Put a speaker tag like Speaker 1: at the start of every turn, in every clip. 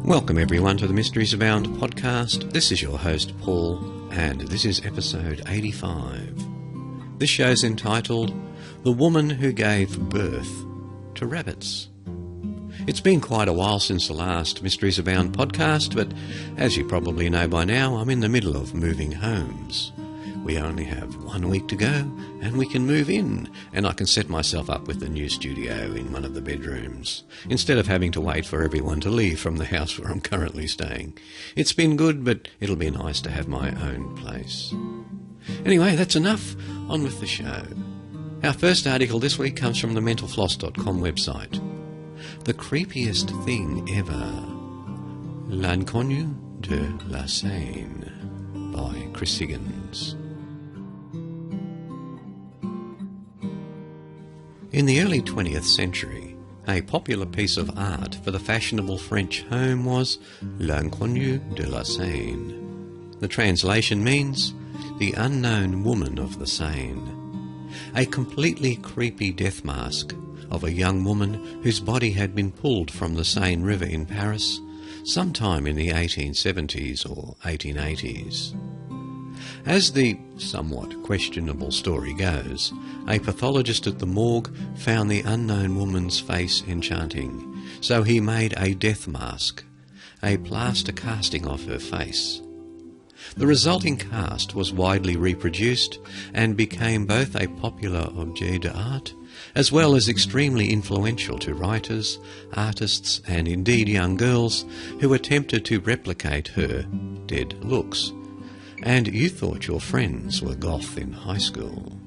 Speaker 1: Welcome everyone to the Mysteries Abound podcast. This is your host Paul, and this is episode 85. This show's entitled The Woman Who Gave Birth to Rabbits. It's been quite a while since the last Mysteries Abound podcast, but as you probably know by now, I'm in the middle of moving homes. We only have 1 week to go, and we can move in, and I can set myself up with a new studio in one of the bedrooms, instead of having to wait for everyone to leave from the house where I'm currently staying. It's been good, but it'll be nice to have my own place. Anyway, that's enough. On with the show. Our first article this week comes from the mentalfloss.com website. The creepiest thing ever. L'Inconnu de la Seine by Chris Higgins. In the early 20th century, a popular piece of art for the fashionable French home was L'Inconnu de la Seine. The translation means the unknown woman of the Seine. A completely creepy death mask of a young woman whose body had been pulled from the Seine River in Paris sometime in the 1870s or 1880s. As the somewhat questionable story goes, a pathologist at the morgue found the unknown woman's face enchanting, so he made a death mask, a plaster casting of her face. The resulting cast was widely reproduced and became both a popular objet d'art as well as extremely influential to writers, artists and indeed young girls who attempted to replicate her dead looks. And you thought your friends were goth in high school.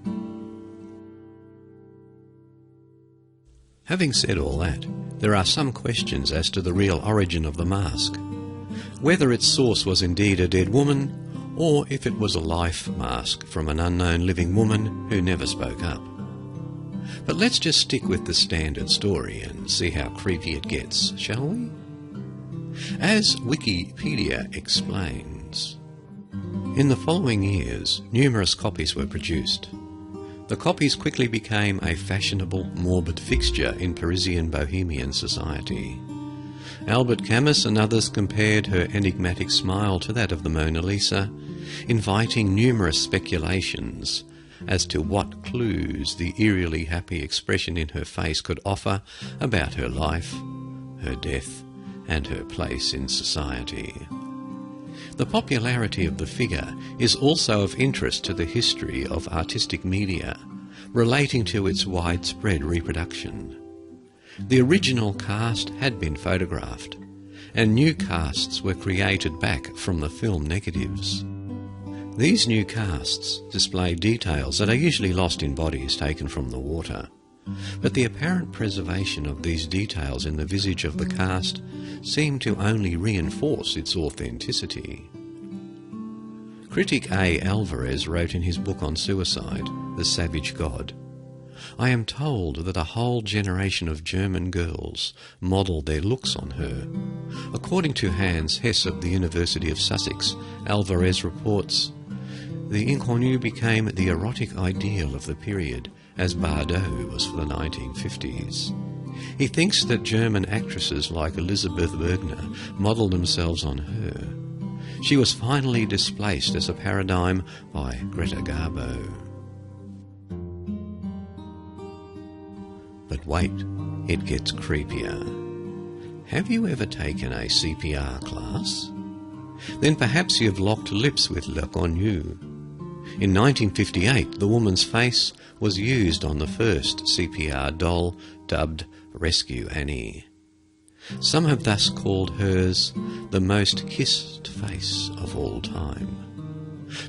Speaker 1: Having said all that, there are some questions as to the real origin of the mask. Whether its source was indeed a dead woman, or if it was a life mask from an unknown living woman who never spoke up. But let's just stick with the standard story and see how creepy it gets, shall we? As Wikipedia explains, in the following years, numerous copies were produced. The copies quickly became a fashionable, morbid fixture in Parisian bohemian society. Albert Camus and others compared her enigmatic smile to that of the Mona Lisa, inviting numerous speculations as to what clues the eerily happy expression in her face could offer about her life, her death, and her place in society. The popularity of the figure is also of interest to the history of artistic media, relating to its widespread reproduction. The original cast had been photographed, and new casts were created back from the film negatives. These new casts display details that are usually lost in bodies taken from the water, but the apparent preservation of these details in the visage of the cast seemed to only reinforce its authenticity. Critic A. Alvarez wrote in his book on suicide, The Savage God, "I am told that a whole generation of German girls modelled their looks on her." According to Hans Hesse of the University of Sussex, Alvarez reports, "The Inconnu became the erotic ideal of the period, as Bardot was for the 1950s. He thinks that German actresses like Elisabeth Bergner modelled themselves on her. She was finally displaced as a paradigm by Greta Garbo." But wait, it gets creepier. Have you ever taken a CPR class? Then perhaps you've locked lips with L'Inconnu. In 1958, the woman's face was used on the first CPR doll, dubbed Rescue Annie. Some have thus called hers the most kissed face of all time.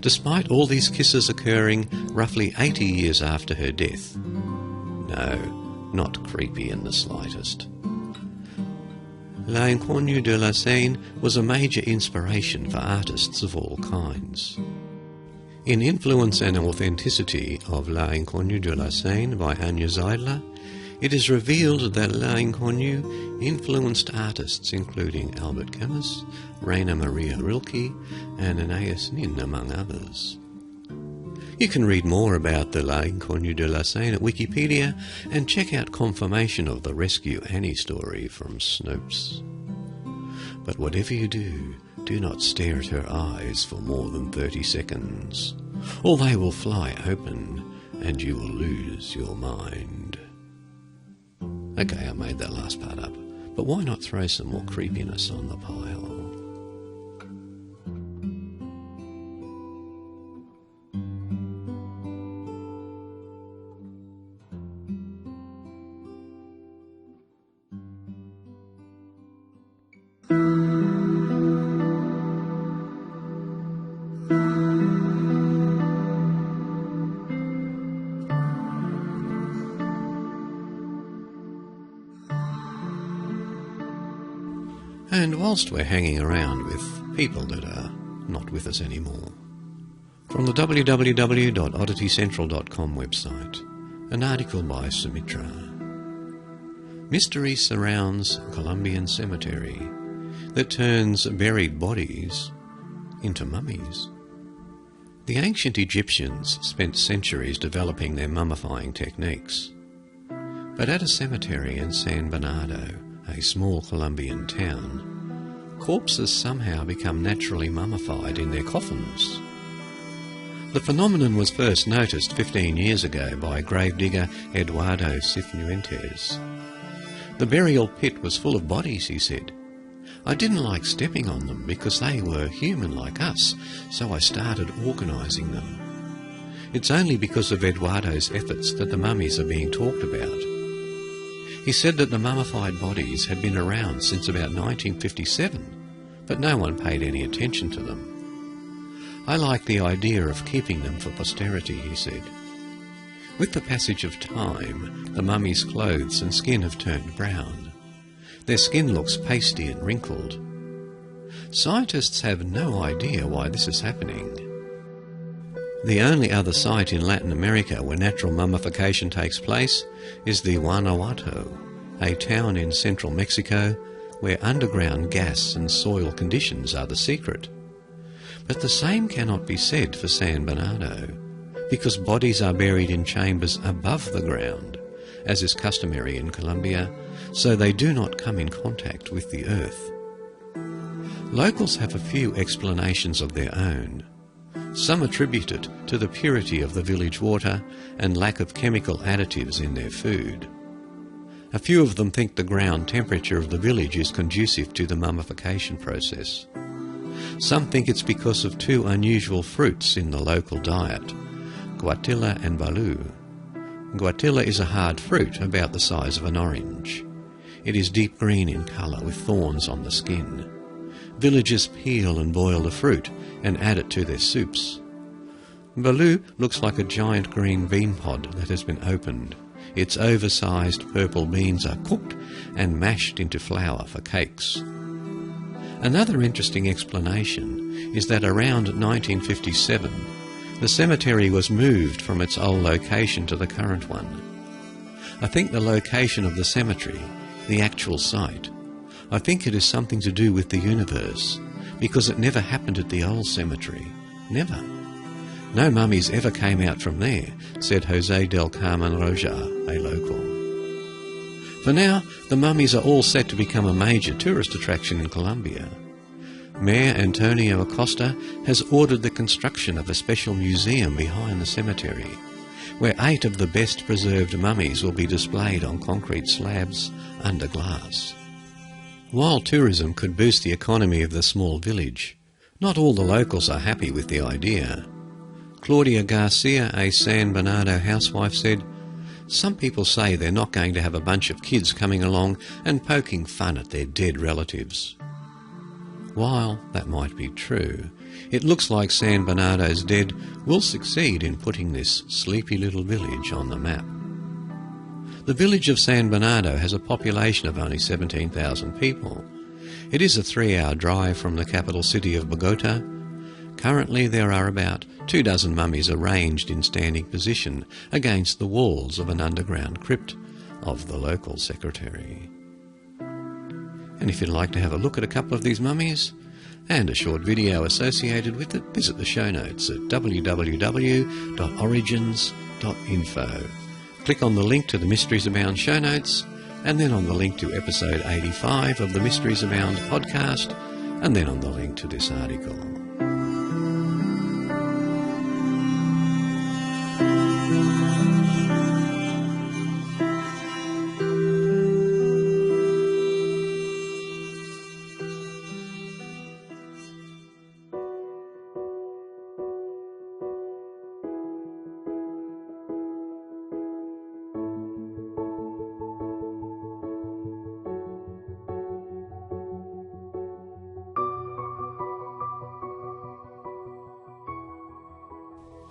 Speaker 1: Despite all these kisses occurring roughly 80 years after her death. No, not creepy in the slightest. L'Inconnu de la Seine was a major inspiration for artists of all kinds. In Influence and Authenticity of L'Inconnu de la Seine by Anya Zeidler, it is revealed that L'Inconnu influenced artists including Albert Camus, Rainer Maria Rilke, and Anais Nin, among others. You can read more about the L'Inconnu de la Seine at Wikipedia and check out confirmation of the Rescue Annie story from Snopes. But whatever you do, do not stare at her eyes for more than 30 seconds, or they will fly open and you will lose your mind. Okay, I made that last part up, but why not throw some more creepiness on the pile? And whilst we're hanging around with people that are not with us anymore, from the www.odditycentral.com website, an article by Sumitra. Mystery surrounds Colombian cemetery that turns buried bodies into mummies. The ancient Egyptians spent centuries developing their mummifying techniques. But at a cemetery in San Bernardo, a small Colombian town, corpses somehow become naturally mummified in their coffins. The phenomenon was first noticed 15 years ago by gravedigger Eduardo Cifuentes. The burial pit was full of bodies, he said. I didn't like stepping on them because they were human like us, so I started organising them. It's only because of Eduardo's efforts that the mummies are being talked about. He said that the mummified bodies had been around since about 1957, but no one paid any attention to them. I like the idea of keeping them for posterity, he said. With the passage of time, the mummies' clothes and skin have turned brown. Their skin looks pasty and wrinkled. Scientists have no idea why this is happening. The only other site in Latin America where natural mummification takes place is the Guanajuato, a town in central Mexico where underground gas and soil conditions are the secret. But the same cannot be said for San Bernardo, because bodies are buried in chambers above the ground, as is customary in Colombia, so they do not come in contact with the earth. Locals have a few explanations of their own. Some attribute it to the purity of the village water and lack of chemical additives in their food. A few of them think the ground temperature of the village is conducive to the mummification process. Some think it's because of two unusual fruits in the local diet, guatilla and balu. Guatilla is a hard fruit about the size of an orange. It is deep green in colour with thorns on the skin. Villagers peel and boil the fruit and add it to their soups. Balu looks like a giant green bean pod that has been opened. Its oversized purple beans are cooked and mashed into flour for cakes. Another interesting explanation is that around 1957, the cemetery was moved from its old location to the current one. I think the location of the cemetery, the actual site, I think it is something to do with the universe, because it never happened at the old cemetery. Never. No mummies ever came out from there, said Jose del Carmen Roja, a local. For now, the mummies are all set to become a major tourist attraction in Colombia. Mayor Antonio Acosta has ordered the construction of a special museum behind the cemetery, where 8 of the best preserved mummies will be displayed on concrete slabs under glass. While tourism could boost the economy of the small village, not all the locals are happy with the idea. Claudia Garcia, a San Bernardo housewife, said, "Some people say they're not going to have a bunch of kids coming along and poking fun at their dead relatives." While that might be true, it looks like San Bernardo's dead will succeed in putting this sleepy little village on the map. The village of San Bernardo has a population of only 17,000 people. It is a 3-hour drive from the capital city of Bogota. Currently there are about 24 mummies arranged in standing position against the walls of an underground crypt of the local secretary. And if you'd like to have a look at a couple of these mummies and a short video associated with it, visit the show notes at www.origins.info. Click on the link to the Mysteries Abound show notes and then on the link to episode 85 of the Mysteries Abound podcast, and then on the link to this article.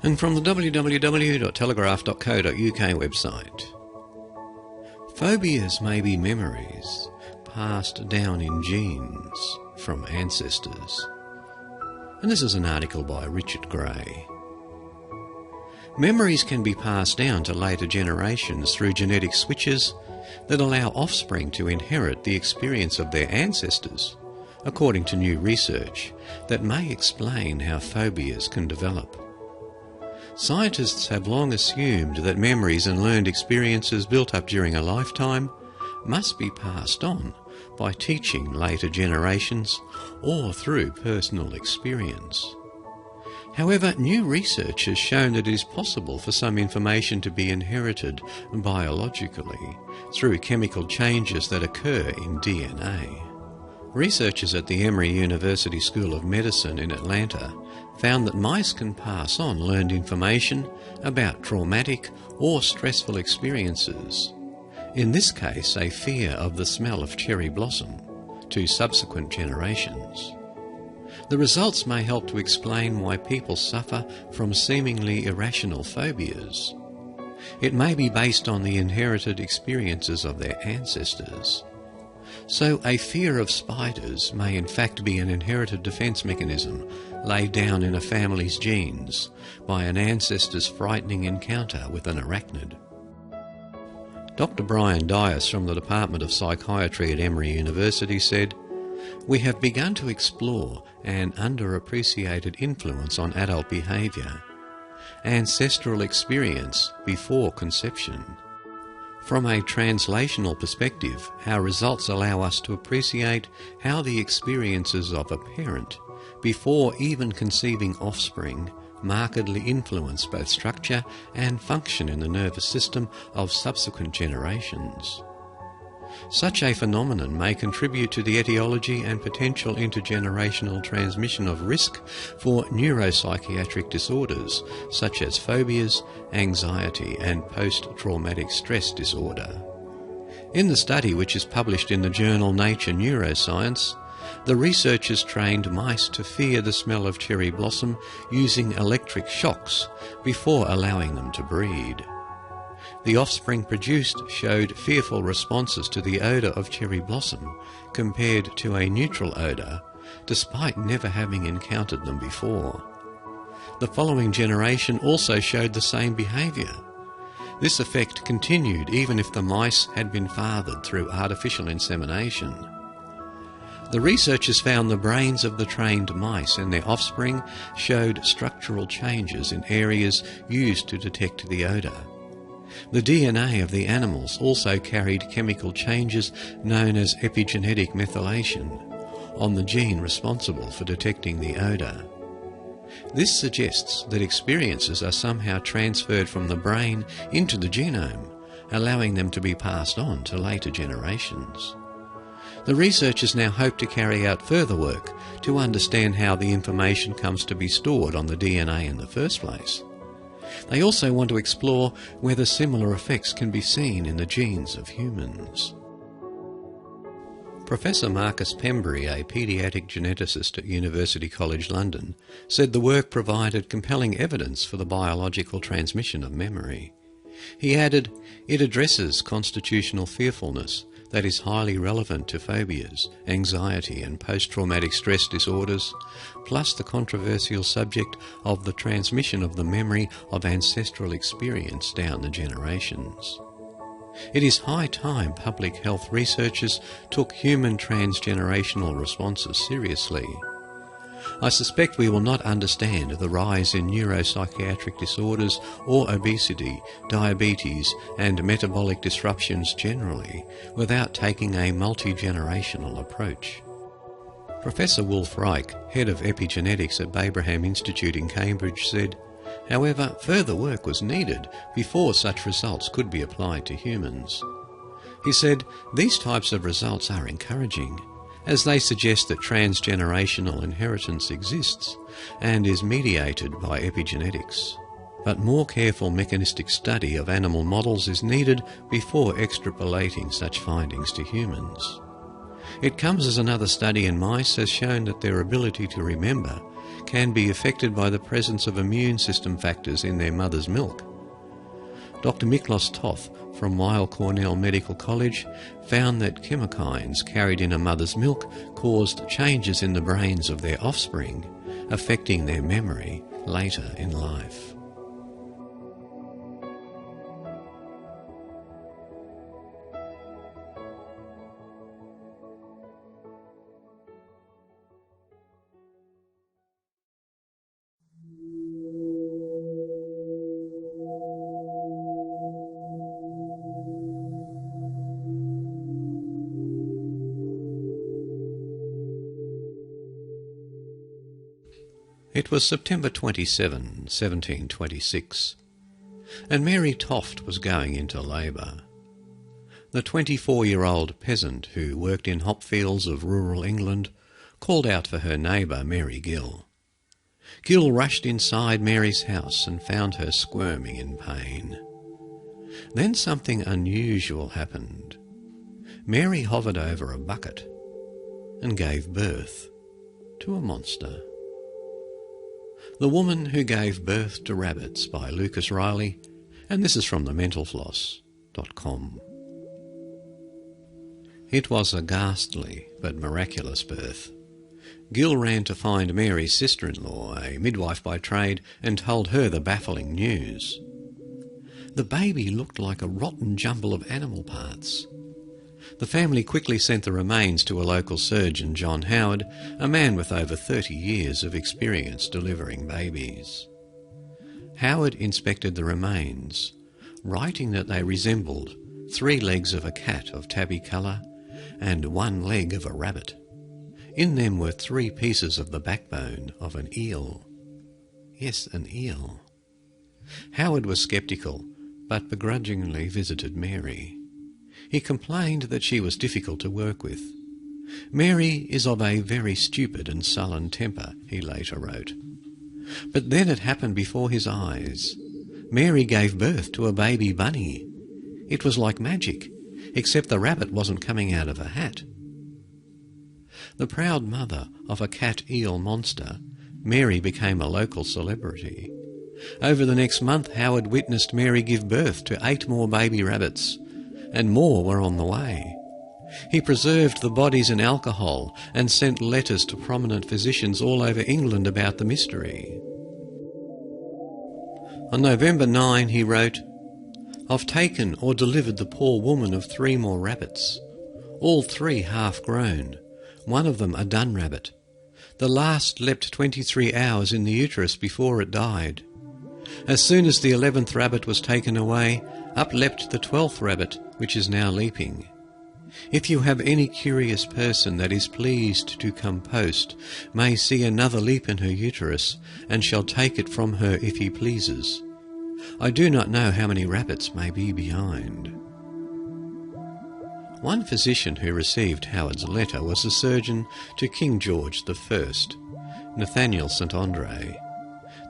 Speaker 1: And from the www.telegraph.co.uk website, phobias may be memories passed down in genes from ancestors. And this is an article by Richard Gray. Memories can be passed down to later generations through genetic switches that allow offspring to inherit the experience of their ancestors, according to new research that may explain how phobias can develop. Scientists have long assumed that memories and learned experiences built up during a lifetime must be passed on by teaching later generations or through personal experience. However, new research has shown that it is possible for some information to be inherited biologically through chemical changes that occur in DNA. Researchers at the Emory University School of Medicine in Atlanta found that mice can pass on learned information about traumatic or stressful experiences, in this case a fear of the smell of cherry blossom, to subsequent generations. The results may help to explain why people suffer from seemingly irrational phobias. It may be based on the inherited experiences of their ancestors. So a fear of spiders may in fact be an inherited defence mechanism laid down in a family's genes by an ancestor's frightening encounter with an arachnid. Dr. Brian Dias from the Department of Psychiatry at Emory University said, "We have begun to explore an underappreciated influence on adult behaviour, ancestral experience before conception. From a translational perspective, our results allow us to appreciate how the experiences of a parent, before even conceiving offspring, markedly influence both structure and function in the nervous system of subsequent generations. Such a phenomenon may contribute to the etiology and potential intergenerational transmission of risk for neuropsychiatric disorders such as phobias, anxiety and post-traumatic stress disorder." In the study, which is published in the journal Nature Neuroscience, the researchers trained mice to fear the smell of cherry blossom using electric shocks before allowing them to breed. The offspring produced showed fearful responses to the odour of cherry blossom compared to a neutral odour, despite never having encountered them before. The following generation also showed the same behaviour. This effect continued even if the mice had been fathered through artificial insemination. The researchers found the brains of the trained mice and their offspring showed structural changes in areas used to detect the odour. The DNA of the animals also carried chemical changes known as epigenetic methylation on the gene responsible for detecting the odour. This suggests that experiences are somehow transferred from the brain into the genome, allowing them to be passed on to later generations. The researchers now hope to carry out further work to understand how the information comes to be stored on the DNA in the first place. They also want to explore whether similar effects can be seen in the genes of humans. Professor Marcus Pembury, a paediatric geneticist at University College London, said the work provided compelling evidence for the biological transmission of memory. He added, "It addresses constitutional fearfulness that is highly relevant to phobias, anxiety and post-traumatic stress disorders, plus the controversial subject of the transmission of the memory of ancestral experience down the generations. It is high time public health researchers took human transgenerational responses seriously. I suspect we will not understand the rise in neuropsychiatric disorders or obesity, diabetes and metabolic disruptions generally without taking a multi-generational approach. Professor Wolf Reich, head of epigenetics at Babraham Institute in Cambridge, said, however, further work was needed before such results could be applied to humans. He said, these types of results are encouraging, as they suggest that transgenerational inheritance exists and is mediated by epigenetics. But more careful mechanistic study of animal models is needed before extrapolating such findings to humans. It comes as another study in mice has shown that their ability to remember can be affected by the presence of immune system factors in their mother's milk. Dr. Miklos Toth from Weill Cornell Medical College found that chemokines carried in a mother's milk caused changes in the brains of their offspring, affecting their memory later in life. It was September 27, 1726, and Mary Toft was going into labour. The 24-year-old peasant who worked in hop fields of rural England called out for her neighbour, Mary Gill. Gill rushed inside Mary's house and found her squirming in pain. Then something unusual happened. Mary hovered over a bucket and gave birth to a monster. The Woman Who Gave Birth to Rabbits by Lucas Riley, and this is from thementalfloss.com. It was a ghastly but miraculous birth. Gill ran to find Mary's sister-in-law, a midwife by trade, and told her the baffling news. The baby looked like a rotten jumble of animal parts. The family quickly sent the remains to a local surgeon, John Howard, a man with over 30 years of experience delivering babies. Howard inspected the remains, writing that they resembled 3 legs of a cat of tabby colour and 1 leg of a rabbit. In them were 3 pieces of the backbone of an eel. Yes, an eel. Howard was sceptical, but begrudgingly visited Mary. He complained that she was difficult to work with. Mary is of a very stupid and sullen temper, he later wrote. But then it happened before his eyes. Mary gave birth to a baby bunny. It was like magic, except the rabbit wasn't coming out of a hat. The proud mother of a cat-eel monster, Mary became a local celebrity. Over the next month, Howard witnessed Mary give birth to 8 more baby rabbits, and more were on the way. He preserved the bodies in alcohol and sent letters to prominent physicians all over England about the mystery. On November 9 he wrote, "I've taken or delivered the poor woman of 3 more rabbits, all 3 half-grown, one of them a dun rabbit. The last leapt 23 hours in the uterus before it died. As soon as the 11th rabbit was taken away, up leapt the 12th rabbit, which is now leaping. If you have any curious person that is pleased to come post, may see another leap in her uterus, and shall take it from her if he pleases. I do not know how many rabbits may be behind." One physician who received Howard's letter was the surgeon to King George I, Nathaniel St. Andre.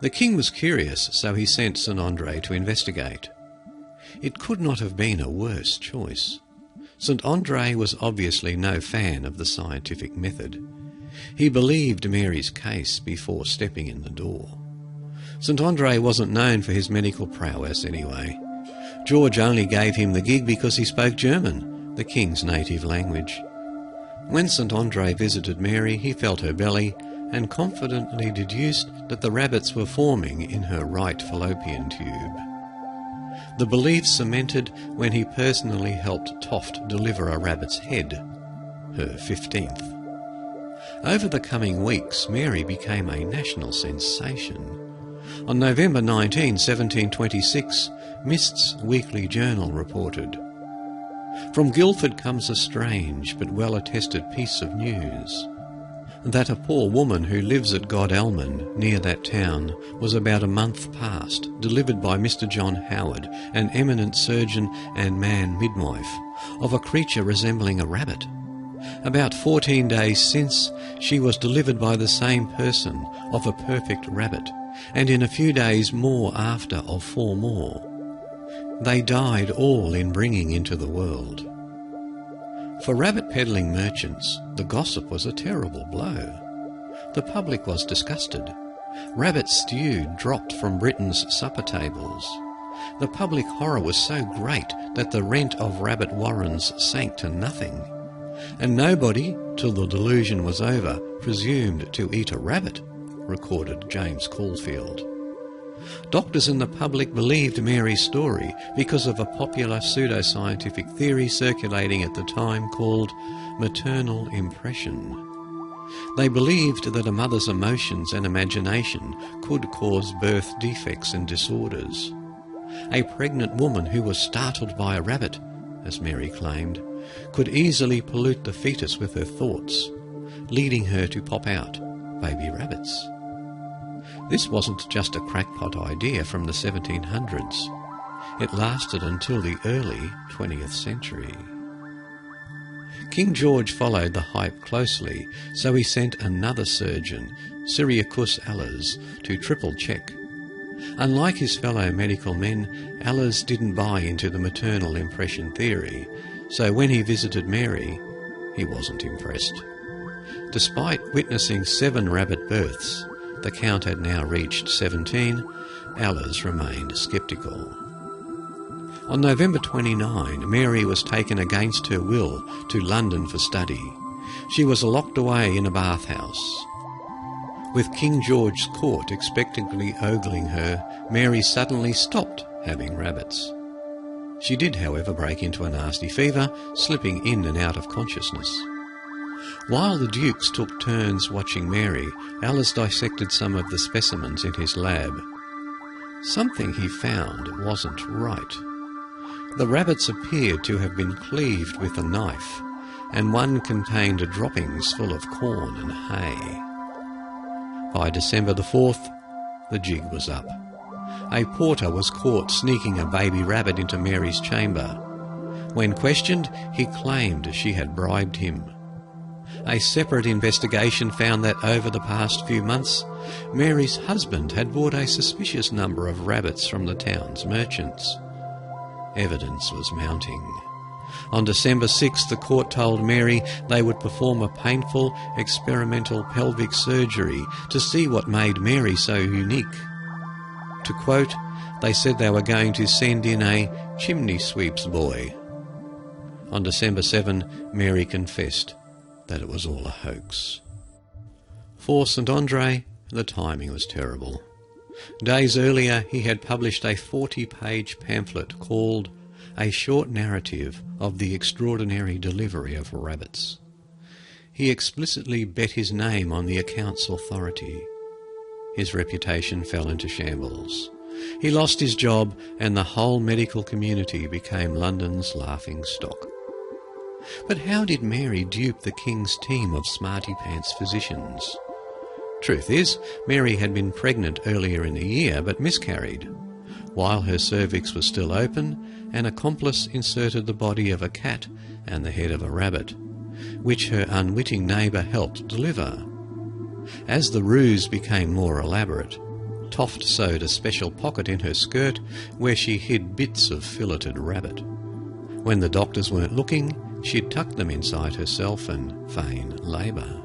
Speaker 1: The king was curious, so he sent St. Andre to investigate. It could not have been a worse choice. St. Andre was obviously no fan of the scientific method. He believed Mary's case before stepping in the door. St. Andre wasn't known for his medical prowess anyway. George only gave him the gig because he spoke German, the king's native language. When St. Andre visited Mary, he felt her belly and confidently deduced that the rabbits were forming in her right fallopian tube. The belief cemented when he personally helped Toft deliver a rabbit's head, her 15th. Over the coming weeks, Mary became a national sensation. On November 19, 1726, Mist's Weekly Journal reported, "From Guildford comes a strange but well-attested piece of news, that a poor woman who lives at Godalming, near that town, was about a month past delivered by Mr. John Howard, an eminent surgeon and man midwife, of a creature resembling a rabbit. About 14 days since, she was delivered by the same person of a perfect rabbit, and in a few days more after of 4 more. They died all in bringing into the world." For rabbit-peddling merchants, the gossip was a terrible blow. The public was disgusted. Rabbit stew dropped from Britain's supper tables. The public horror was so great that the rent of rabbit warrens sank to nothing, and nobody, till the delusion was over, presumed to eat a rabbit, recorded James Caulfield. Doctors and the public believed Mary's story because of a popular pseudoscientific theory circulating at the time called maternal impression. They believed that a mother's emotions and imagination could cause birth defects and disorders. A pregnant woman who was startled by a rabbit, as Mary claimed, could easily pollute the fetus with her thoughts, leading her to pop out baby rabbits. This wasn't just a crackpot idea from the 1700s. It lasted until the early 20th century. King George followed the hype closely, so he sent another surgeon, Cyriacus Allers, to triple-check. Unlike his fellow medical men, Allers didn't buy into the maternal impression theory, so when he visited Mary, he wasn't impressed. Despite witnessing 7 rabbit births, the count had now reached 17, Allers remained sceptical. On November 29, Mary was taken against her will to London for study. She was locked away in a bathhouse. With King George's court expectantly ogling her, Mary suddenly stopped having rabbits. She did, however, break into a nasty fever, slipping in and out of consciousness. While the dukes took turns watching Mary, Allers dissected some of the specimens in his lab. Something he found wasn't right. The rabbits appeared to have been cleaved with a knife, and one contained droppings full of corn and hay. By December the 4th, the jig was up. A porter was caught sneaking a baby rabbit into Mary's chamber. When questioned, he claimed she had bribed him. A separate investigation found that over the past few months, Mary's husband had bought a suspicious number of rabbits from the town's merchants. Evidence was mounting. On December 6, the court told Mary they would perform a painful experimental pelvic surgery to see what made Mary so unique. To quote, they said they were going to send in a chimney sweep's boy. On December 7, Mary confessed that it was all a hoax. For St. Andre, the timing was terrible. Days earlier, he had published a 40-page pamphlet called A Short Narrative of the Extraordinary Delivery of Rabbits. He explicitly bet his name on the account's authority. His reputation fell into shambles. He lost his job, and the whole medical community became London's laughing stock. But how did Mary dupe the king's team of smarty-pants physicians? Truth is, Mary had been pregnant earlier in the year, but miscarried. While her cervix was still open, an accomplice inserted the body of a cat and the head of a rabbit, which her unwitting neighbour helped deliver. As the ruse became more elaborate, Toft sewed a special pocket in her skirt where she hid bits of filleted rabbit. When the doctors weren't looking, she'd tuck them inside herself and feign labour.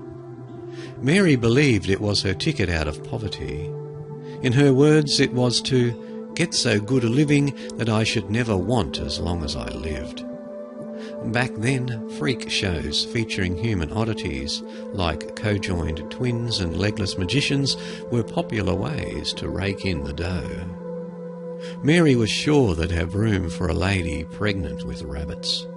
Speaker 1: Mary believed it was her ticket out of poverty. In her words, it was to get so good a living that I should never want as long as I lived. Back then, freak shows featuring human oddities like co-joined twins and legless magicians were popular ways to rake in the dough. Mary was sure they'd have room for a lady pregnant with rabbits.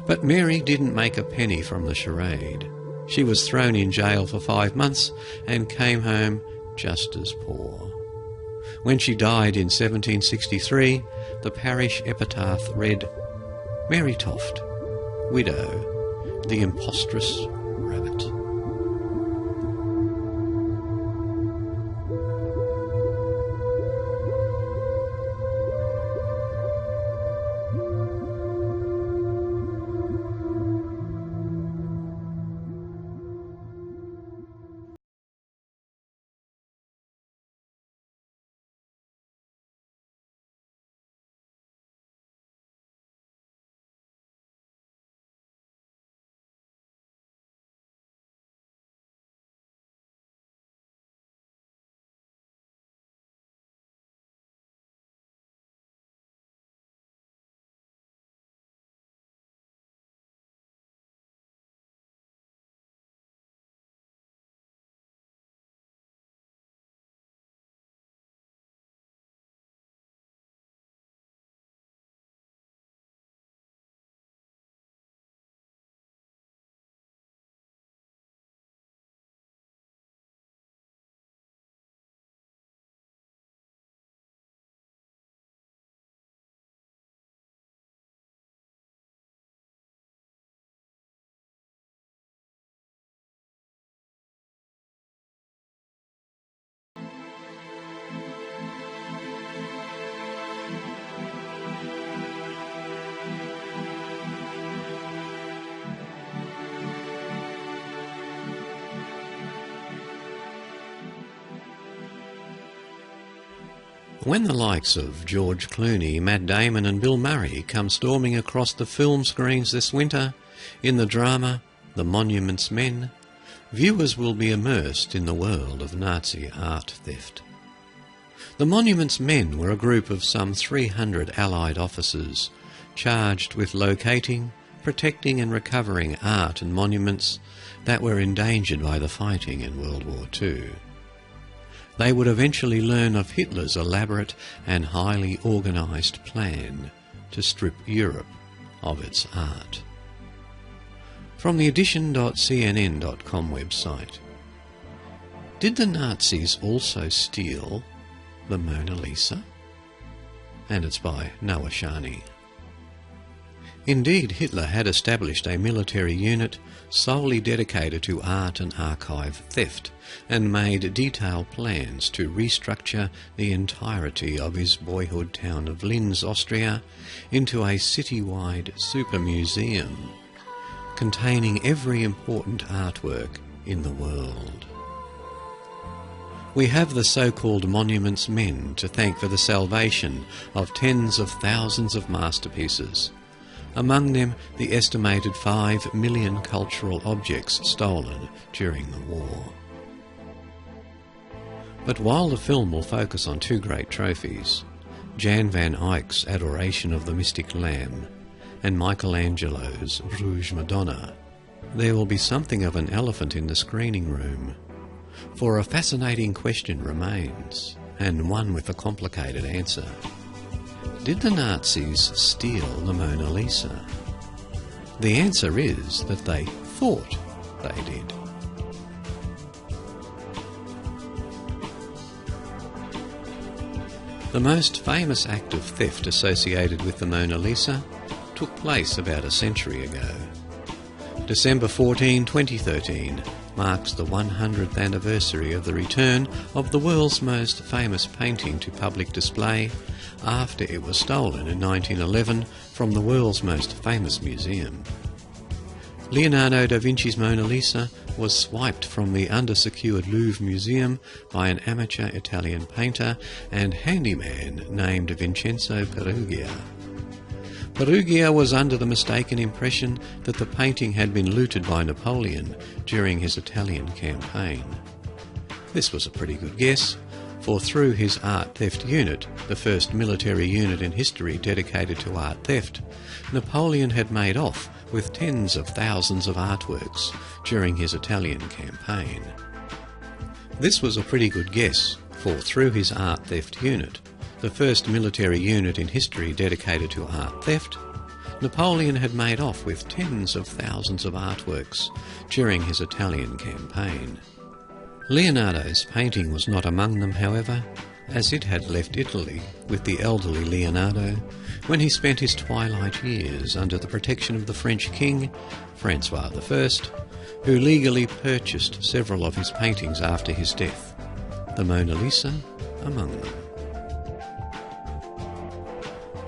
Speaker 1: But Mary didn't make a penny from the charade. She was thrown in jail for 5 months and came home just as poor. When she died in 1763, the parish epitaph read, "Mary Toft, widow, the impostress rabbit." When the likes of George Clooney, Matt Damon and Bill Murray come storming across the film screens this winter in the drama The Monuments Men, viewers will be immersed in the world of Nazi art theft. The Monuments Men were a group of some 300 Allied officers charged with locating, protecting and recovering art and monuments that were endangered by the fighting in World War II. They would eventually learn of Hitler's elaborate and highly organised plan to strip Europe of its art. From the edition.cnn.com website, did the Nazis also steal the Mona Lisa? And it's by Noah Shani. Indeed, Hitler had established a military unit solely dedicated to art and archive theft, and made detailed plans to restructure the entirety of his boyhood town of Linz, Austria, into a city-wide super museum containing every important artwork in the world. We have the so-called Monuments Men to thank for the salvation of tens of thousands of masterpieces, among them the estimated 5 million cultural objects stolen during the war. But while the film will focus on 2 great trophies, Jan van Eyck's Adoration of the Mystic Lamb and Michelangelo's Rouge Madonna, there will be something of an elephant in the screening room, for a fascinating question remains, and one with a complicated answer. Did the Nazis steal the Mona Lisa? The answer is that they thought they did. The most famous act of theft associated with the Mona Lisa took place about a century ago. December 14, 2013 marks the 100th anniversary of the return of the world's most famous painting to public display after it was stolen in 1911 from the world's most famous museum. Leonardo da Vinci's Mona Lisa was swiped from the under-secured Louvre Museum by an amateur Italian painter and handyman named Vincenzo Peruggia. Peruggia was under the mistaken impression that the painting had been looted by Napoleon during his Italian campaign. This was a pretty good guess, for through his art theft unit, the first military unit in history dedicated to art theft, Napoleon had made off with tens of thousands of artworks during his Italian campaign. This was a pretty good guess, for through his art theft unit, the first military unit in history dedicated to art theft, Napoleon had made off with tens of thousands of artworks during his Italian campaign. Leonardo's painting was not among them, however, as it had left Italy with the elderly Leonardo when he spent his twilight years under the protection of the French king, Francois I, who legally purchased several of his paintings after his death, the Mona Lisa among them.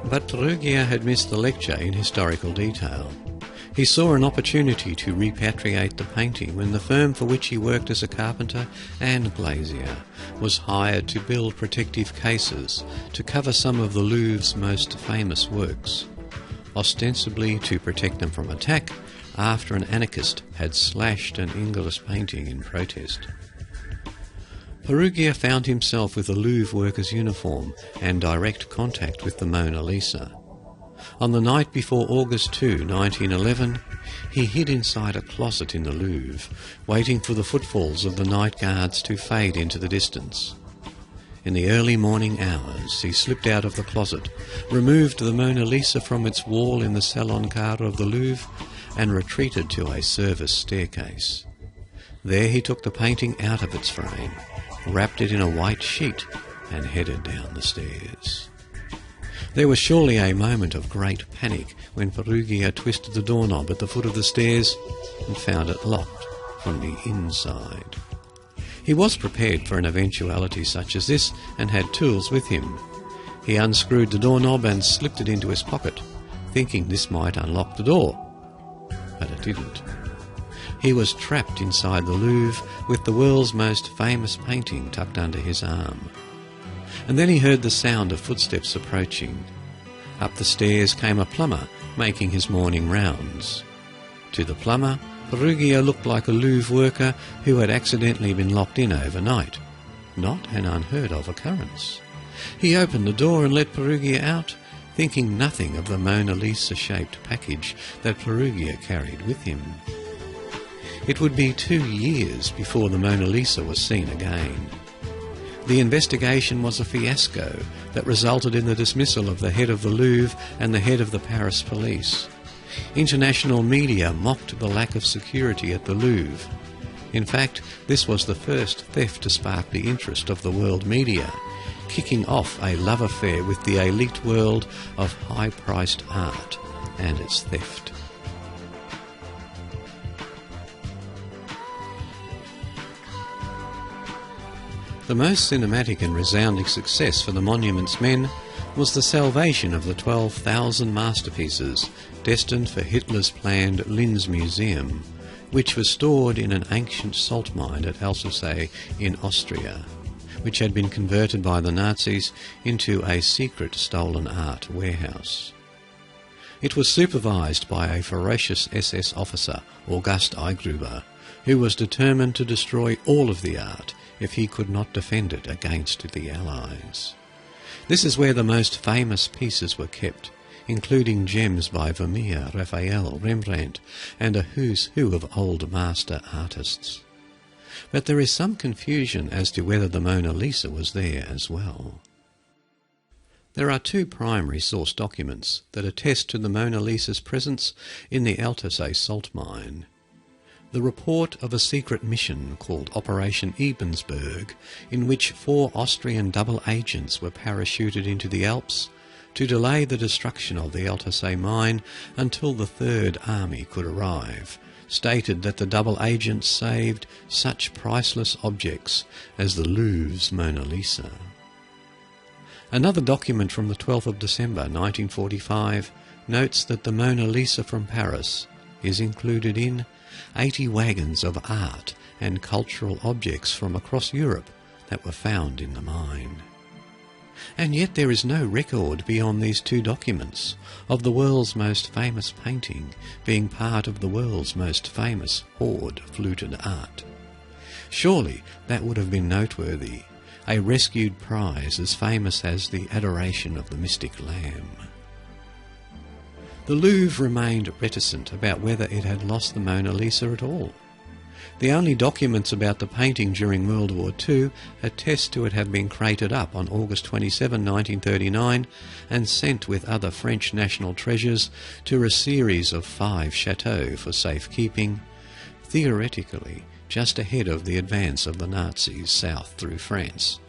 Speaker 1: But Perugia had missed the lecture in historical detail. He saw an opportunity to repatriate the painting when the firm for which he worked as a carpenter and glazier was hired to build protective cases to cover some of the Louvre's most famous works, ostensibly to protect them from attack after an anarchist had slashed an English painting in protest. Perugia found himself with a Louvre worker's uniform and direct contact with the Mona Lisa. On the night before August 2, 1911, he hid inside a closet in the Louvre, waiting for the footfalls of the night guards to fade into the distance. In the early morning hours, he slipped out of the closet, removed the Mona Lisa from its wall in the salon car of the Louvre, and retreated to a service staircase. There he took the painting out of its frame, wrapped it in a white sheet, and headed down the stairs. There was surely a moment of great panic when Perugia twisted the doorknob at the foot of the stairs and found it locked from the inside. He was prepared for an eventuality such as this and had tools with him. He unscrewed the doorknob and slipped it into his pocket, thinking this might unlock the door. But it didn't. He was trapped inside the Louvre with the world's most famous painting tucked under his arm. And then he heard the sound of footsteps approaching. Up the stairs came a plumber making his morning rounds. To the plumber, Perugia looked like a Louvre worker who had accidentally been locked in overnight. Not an unheard of occurrence. He opened the door and let Perugia out, thinking nothing of the Mona Lisa-shaped package that Perugia carried with him. It would be 2 years before the Mona Lisa was seen again. The investigation was a fiasco that resulted in the dismissal of the head of the Louvre and the head of the Paris police. International media mocked the lack of security at the Louvre. In fact, this was the first theft to spark the interest of the world media, kicking off a love affair with the elite world of high-priced art and its theft. The most cinematic and resounding success for the Monument's men was the salvation of the 12,000 masterpieces destined for Hitler's planned Linz Museum, which was stored in an ancient salt mine at Alsace in Austria, which had been converted by the Nazis into a secret stolen art warehouse. It was supervised by a ferocious SS officer, August Eigruber, who was determined to destroy all of the art if he could not defend it against the Allies. This is where the most famous pieces were kept, including gems by Vermeer, Raphael, Rembrandt, and a who's who of old master artists. But there is some confusion as to whether the Mona Lisa was there as well. There are 2 primary source documents that attest to the Mona Lisa's presence in the Alsace salt mine. The report of a secret mission called Operation Ebensburg, in which 4 Austrian double agents were parachuted into the Alps to delay the destruction of the Alsace mine until the Third Army could arrive, stated that the double agents saved such priceless objects as the Louvre's Mona Lisa. Another document from the 12th of December 1945 notes that the Mona Lisa from Paris is included in 80 wagons of art and cultural objects from across Europe that were found in the mine. And yet there is no record beyond these 2 documents of the world's most famous painting being part of the world's most famous hoard of looted art. Surely that would have been noteworthy, a rescued prize as famous as the adoration of the mystic lamb. The Louvre remained reticent about whether it had lost the Mona Lisa at all. The only documents about the painting during World War II attest to it have been crated up on August 27, 1939, and sent with other French national treasures to a series of 5 chateaux for safekeeping, theoretically just ahead of the advance of the Nazis south through France,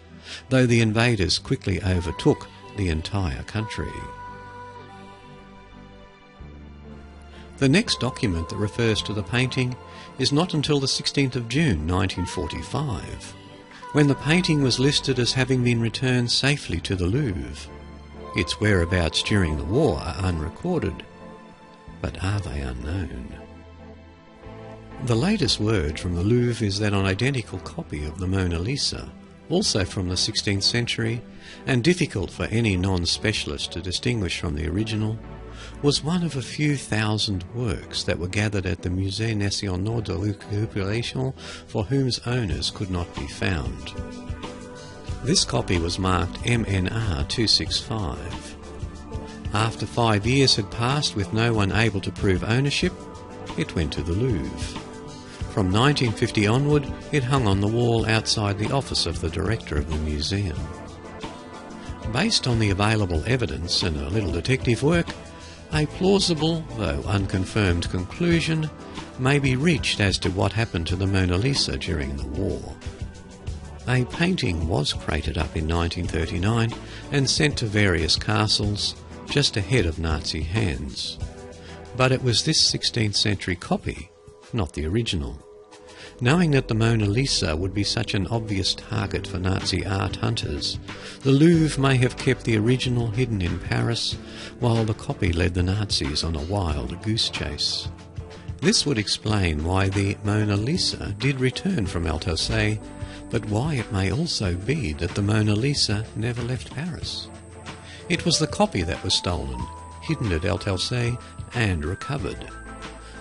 Speaker 1: though the invaders quickly overtook the entire country. The next document that refers to the painting is not until the 16th of June 1945, when the painting was listed as having been returned safely to the Louvre. Its whereabouts during the war are unrecorded, but are they unknown? The latest word from the Louvre is that an identical copy of the Mona Lisa, also from the 16th century, and difficult for any non-specialist to distinguish from the original, was one of a few thousand works that were gathered at the Musée National de Récupération for whose owners could not be found. This copy was marked MNR 265. After 5 years had passed with no one able to prove ownership, it went to the Louvre. From 1950 onward, it hung on the wall outside the office of the director of the museum. Based on the available evidence and a little detective work, a plausible, though unconfirmed, conclusion may be reached as to what happened to the Mona Lisa during the war. A painting was crated up in 1939 and sent to various castles just ahead of Nazi hands. But it was this 16th century copy, not the original. Knowing that the Mona Lisa would be such an obvious target for Nazi art hunters, the Louvre may have kept the original hidden in Paris, while the copy led the Nazis on a wild goose chase. This would explain why the Mona Lisa did return from Althusser, but why it may also be that the Mona Lisa never left Paris. It was the copy that was stolen, hidden at Althusser, and recovered.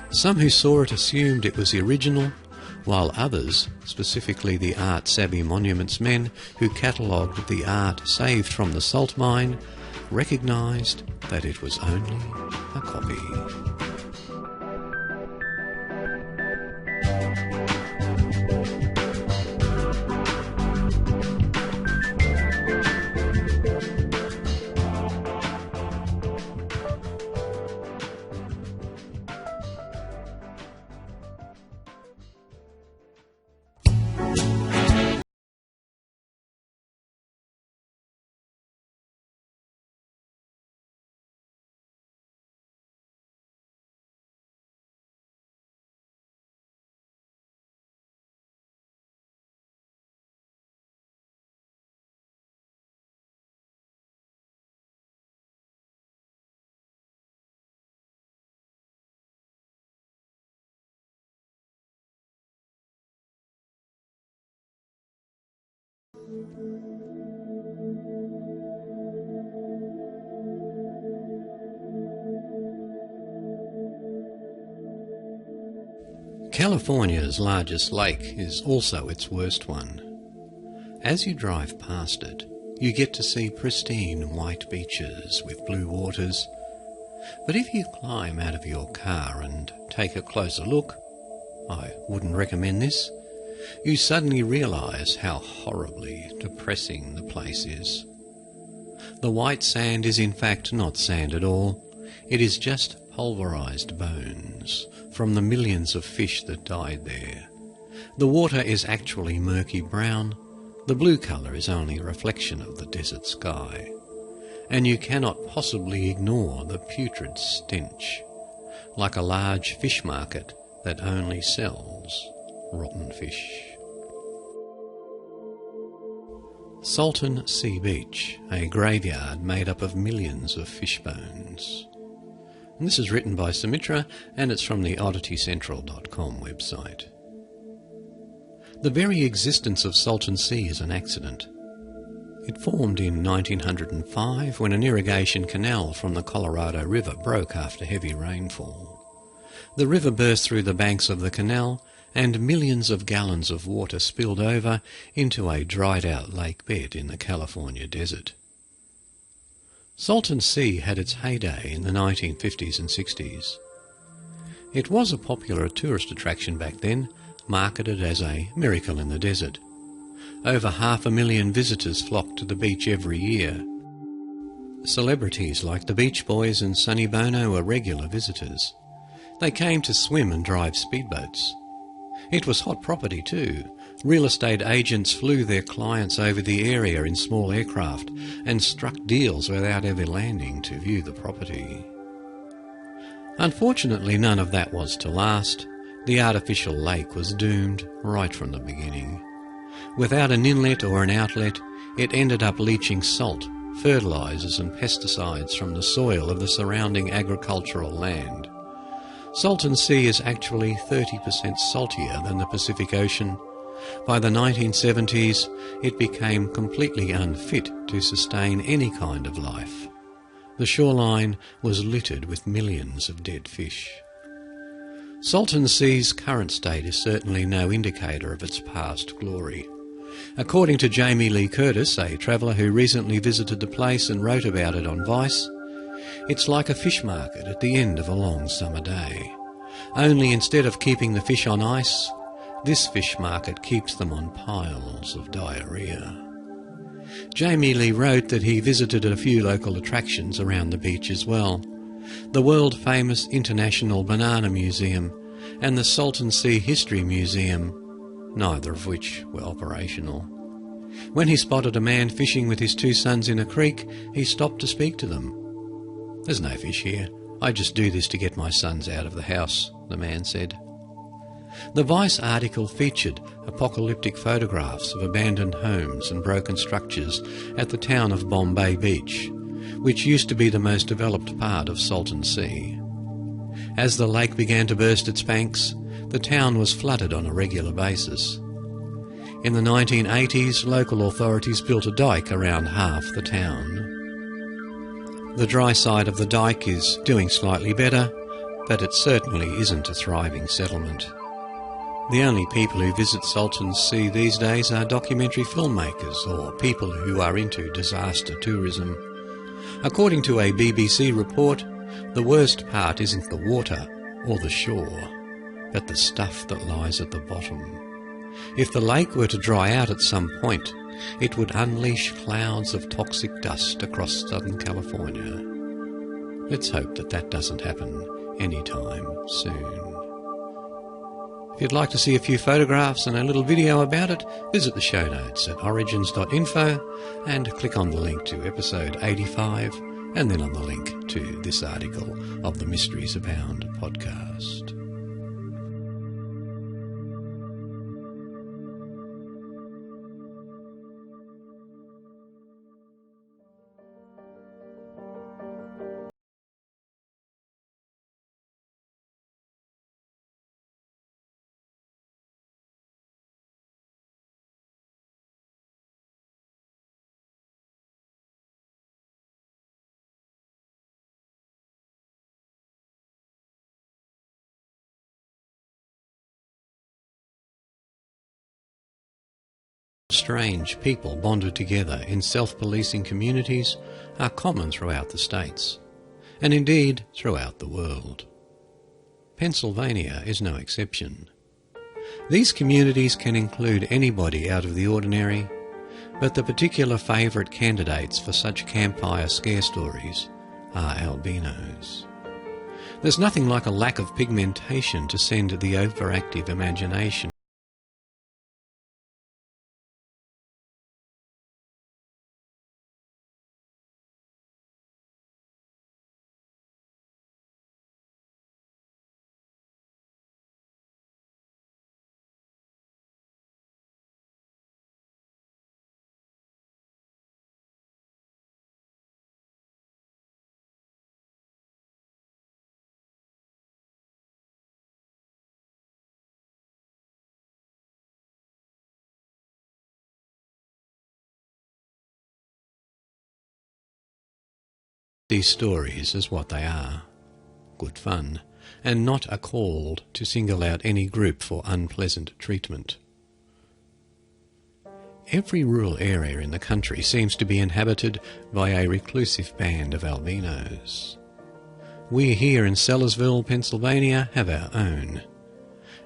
Speaker 1: Some who saw it assumed it was the original, while others, specifically the art-savvy monuments men who catalogued the art saved from the salt mine, recognised that it was only a copy. California's largest lake is also its worst one. As you drive past it, you get to see pristine white beaches with blue waters, but if you climb out of your car and take a closer look, I wouldn't recommend this, you suddenly realise how horribly depressing the place is. The white sand is in fact not sand at all, it is just pulverised bones from the millions of fish that died there. The water is actually murky brown, the blue colour is only a reflection of the desert sky, and you cannot possibly ignore the putrid stench, like a large fish market that only sells rotten fish. Salton Sea Beach, a graveyard made up of millions of fish bones. And this is written by Sumitra, and it's from the odditycentral.com website. The very existence of Salton Sea is an accident. It formed in 1905 when an irrigation canal from the Colorado River broke after heavy rainfall. The river burst through the banks of the canal, and millions of gallons of water spilled over into a dried-out lake bed in the California desert. Salton Sea had its heyday in the 1950s and 60s. It was a popular tourist attraction back then, marketed as a miracle in the desert. Over 500,000 visitors flock to the beach every year. Celebrities like the Beach Boys and Sonny Bono are regular visitors. They came to swim and drive speedboats. It was hot property too. Real estate agents flew their clients over the area in small aircraft and struck deals without ever landing to view the property. Unfortunately, none of that was to last. The artificial lake was doomed right from the beginning. Without an inlet or an outlet, it ended up leaching salt, fertilizers and pesticides from the soil of the surrounding agricultural land. Salton Sea is actually 30% saltier than the Pacific Ocean. By the 1970s, it became completely unfit to sustain any kind of life. The shoreline was littered with millions of dead fish. Salton Sea's current state is certainly no indicator of its past glory. According to Jamie Lee Curtis, a traveller who recently visited the place and wrote about it on Vice, it's like a fish market at the end of a long summer day. Only instead of keeping the fish on ice, this fish market keeps them on piles of diarrhea. Jamie Lee wrote that he visited a few local attractions around the beach as well. The world-famous International Banana Museum and the Salton Sea History Museum, neither of which were operational. When he spotted a man fishing with his 2 sons in a creek, he stopped to speak to them. "There's no fish here. I just do this to get my sons out of the house," the man said. The Vice article featured apocalyptic photographs of abandoned homes and broken structures at the town of Bombay Beach, which used to be the most developed part of Salton Sea. As the lake began to burst its banks, the town was flooded on a regular basis. In the 1980s, local authorities built a dike around half the town. The dry side of the dike is doing slightly better, but it certainly isn't a thriving settlement. The only people who visit Salton Sea these days are documentary filmmakers or people who are into disaster tourism. According to a BBC report, the worst part isn't the water or the shore, but the stuff that lies at the bottom. If the lake were to dry out at some point, it would unleash clouds of toxic dust across Southern California. Let's hope that that doesn't happen anytime soon. If you'd like to see a few photographs and a little video about it, visit the show notes at origins.info and click on the link to episode 85 and then on the link to this article of the Mysteries Abound podcast. Strange people bonded together in self-policing communities are common throughout the states, and indeed throughout the world. Pennsylvania is no exception. These communities can include anybody out of the ordinary, but the particular favourite candidates for such campfire scare stories are albinos. There's nothing like a lack of pigmentation to send the overactive imagination these stories as what they are, good fun, and not a call to single out any group for unpleasant treatment. Every rural area in the country seems to be inhabited by a reclusive band of albinos. We here in Sellersville, Pennsylvania, have our own.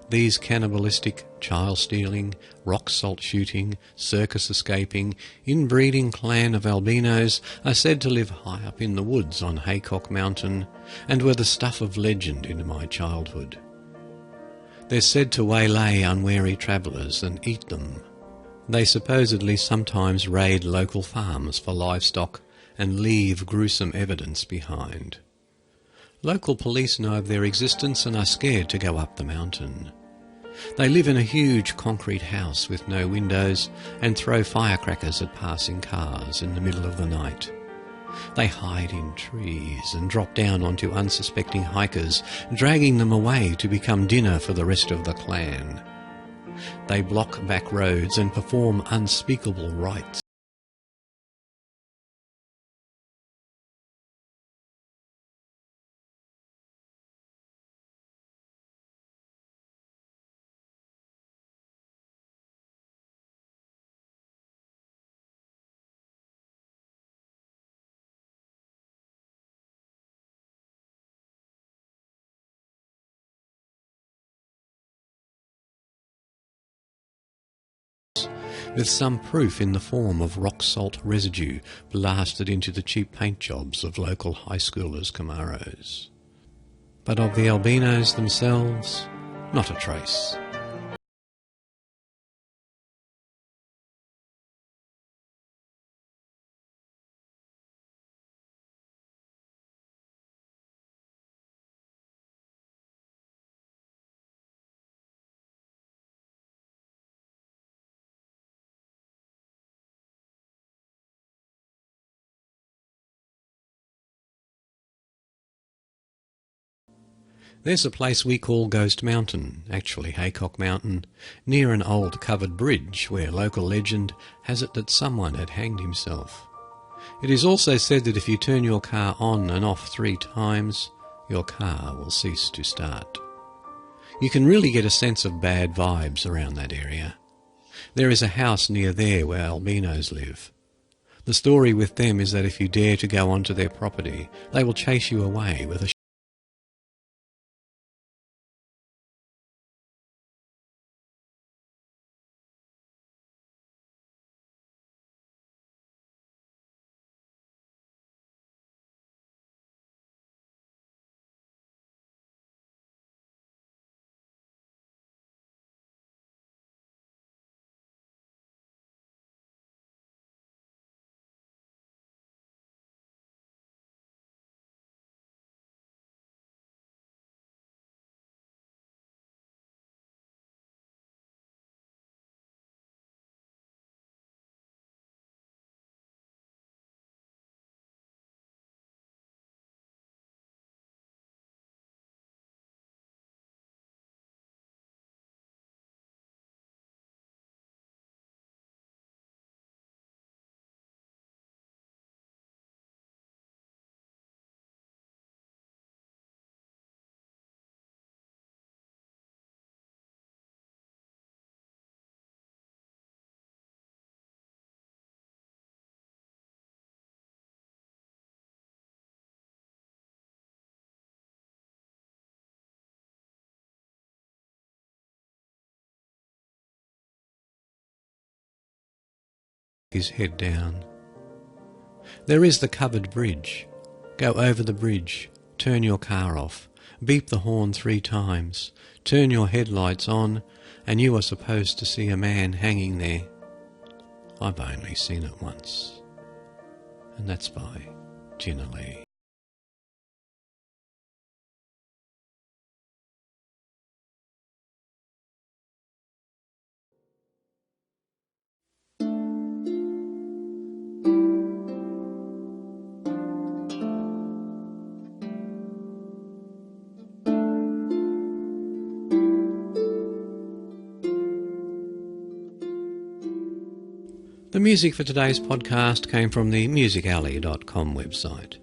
Speaker 1: These cannibalistic, child-stealing, rock-salt shooting, circus-escaping, inbreeding clan of albinos are said to live high up in the woods on Haycock Mountain and were the stuff of legend in my childhood. They're said to waylay unwary travellers and eat them. They supposedly sometimes raid local farms for livestock and leave gruesome evidence behind. Local police know of their existence and are scared to go up the mountain. They live in a huge concrete house with no windows and throw firecrackers at passing cars in the middle of the night. They hide in trees and drop down onto unsuspecting hikers, dragging them away to become dinner for the rest of the clan. They block back roads and perform unspeakable rites. With some proof in the form of rock salt residue blasted into the cheap paint jobs of local high schoolers' Camaros. But of the albinos themselves, not a trace. There's a place we call Ghost Mountain, actually Haycock Mountain, near an old covered bridge where local legend has it that someone had hanged himself. It is also said that if you turn your car on and off 3 times, your car will cease to start. You can really get a sense of bad vibes around that area. There is a house near there where albinos live. The story with them is that if you dare to go onto their property, they will chase you away with a his head down. There is the covered bridge. Go over the bridge, turn your car off, beep the horn 3 times, turn your headlights on, and you are supposed to see a man hanging there. I've only seen it once, and that's by Gina Lee. The music for today's podcast came from the musicalley.com website.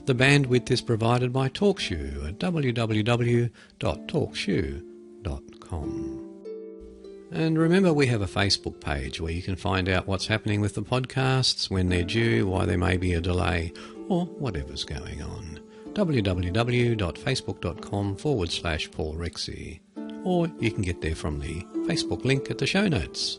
Speaker 1: The bandwidth is provided by TalkShoe at www.talkshoe.com. And remember, we have a Facebook page where you can find out what's happening with the podcasts, when they're due, why there may be a delay, or whatever's going on. www.facebook.com/Paul Rexy. or you can get there from the Facebook link at the show notes.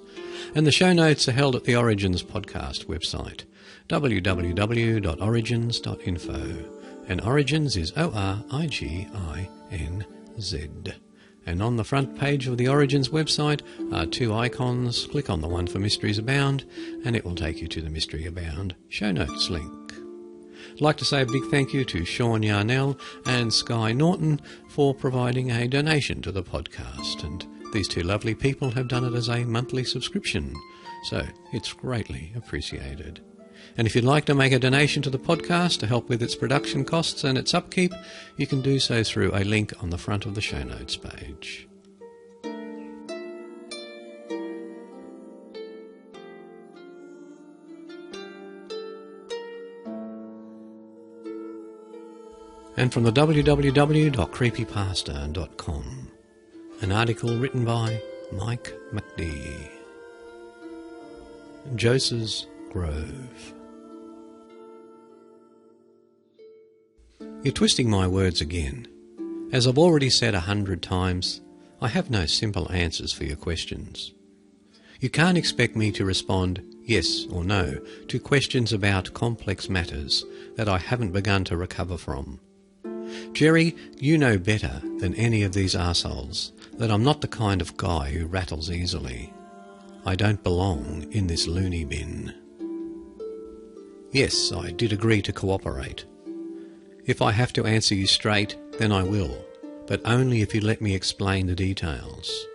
Speaker 1: And the show notes are held at the Origins podcast website, www.origins.info. And Origins is ORIGINZ. And on the front page of the Origins website are two icons. Click on the one for Mysteries Abound, and it will take you to the Mystery Abound show notes link. I'd like to say a big thank you to Sean Yarnell and Sky Norton for providing a donation to the podcast. And these two lovely people have done it as a monthly subscription, so it's greatly appreciated. And if you'd like to make a donation to the podcast to help with its production costs and its upkeep, you can do so through a link on the front of the show notes page. And from the www.creepypasta.com, an article written by Mike McD. Jozsas Grove. You're twisting my words again. As I've already said 100 times, I have no simple answers for your questions. You can't expect me to respond yes or no to questions about complex matters that I haven't begun to recover from. Jerry, you know better than any of these arseholes that I'm not the kind of guy who rattles easily. I don't belong in this loony bin. Yes, I did agree to cooperate. If I have to answer you straight, then I will, but only if you let me explain the details.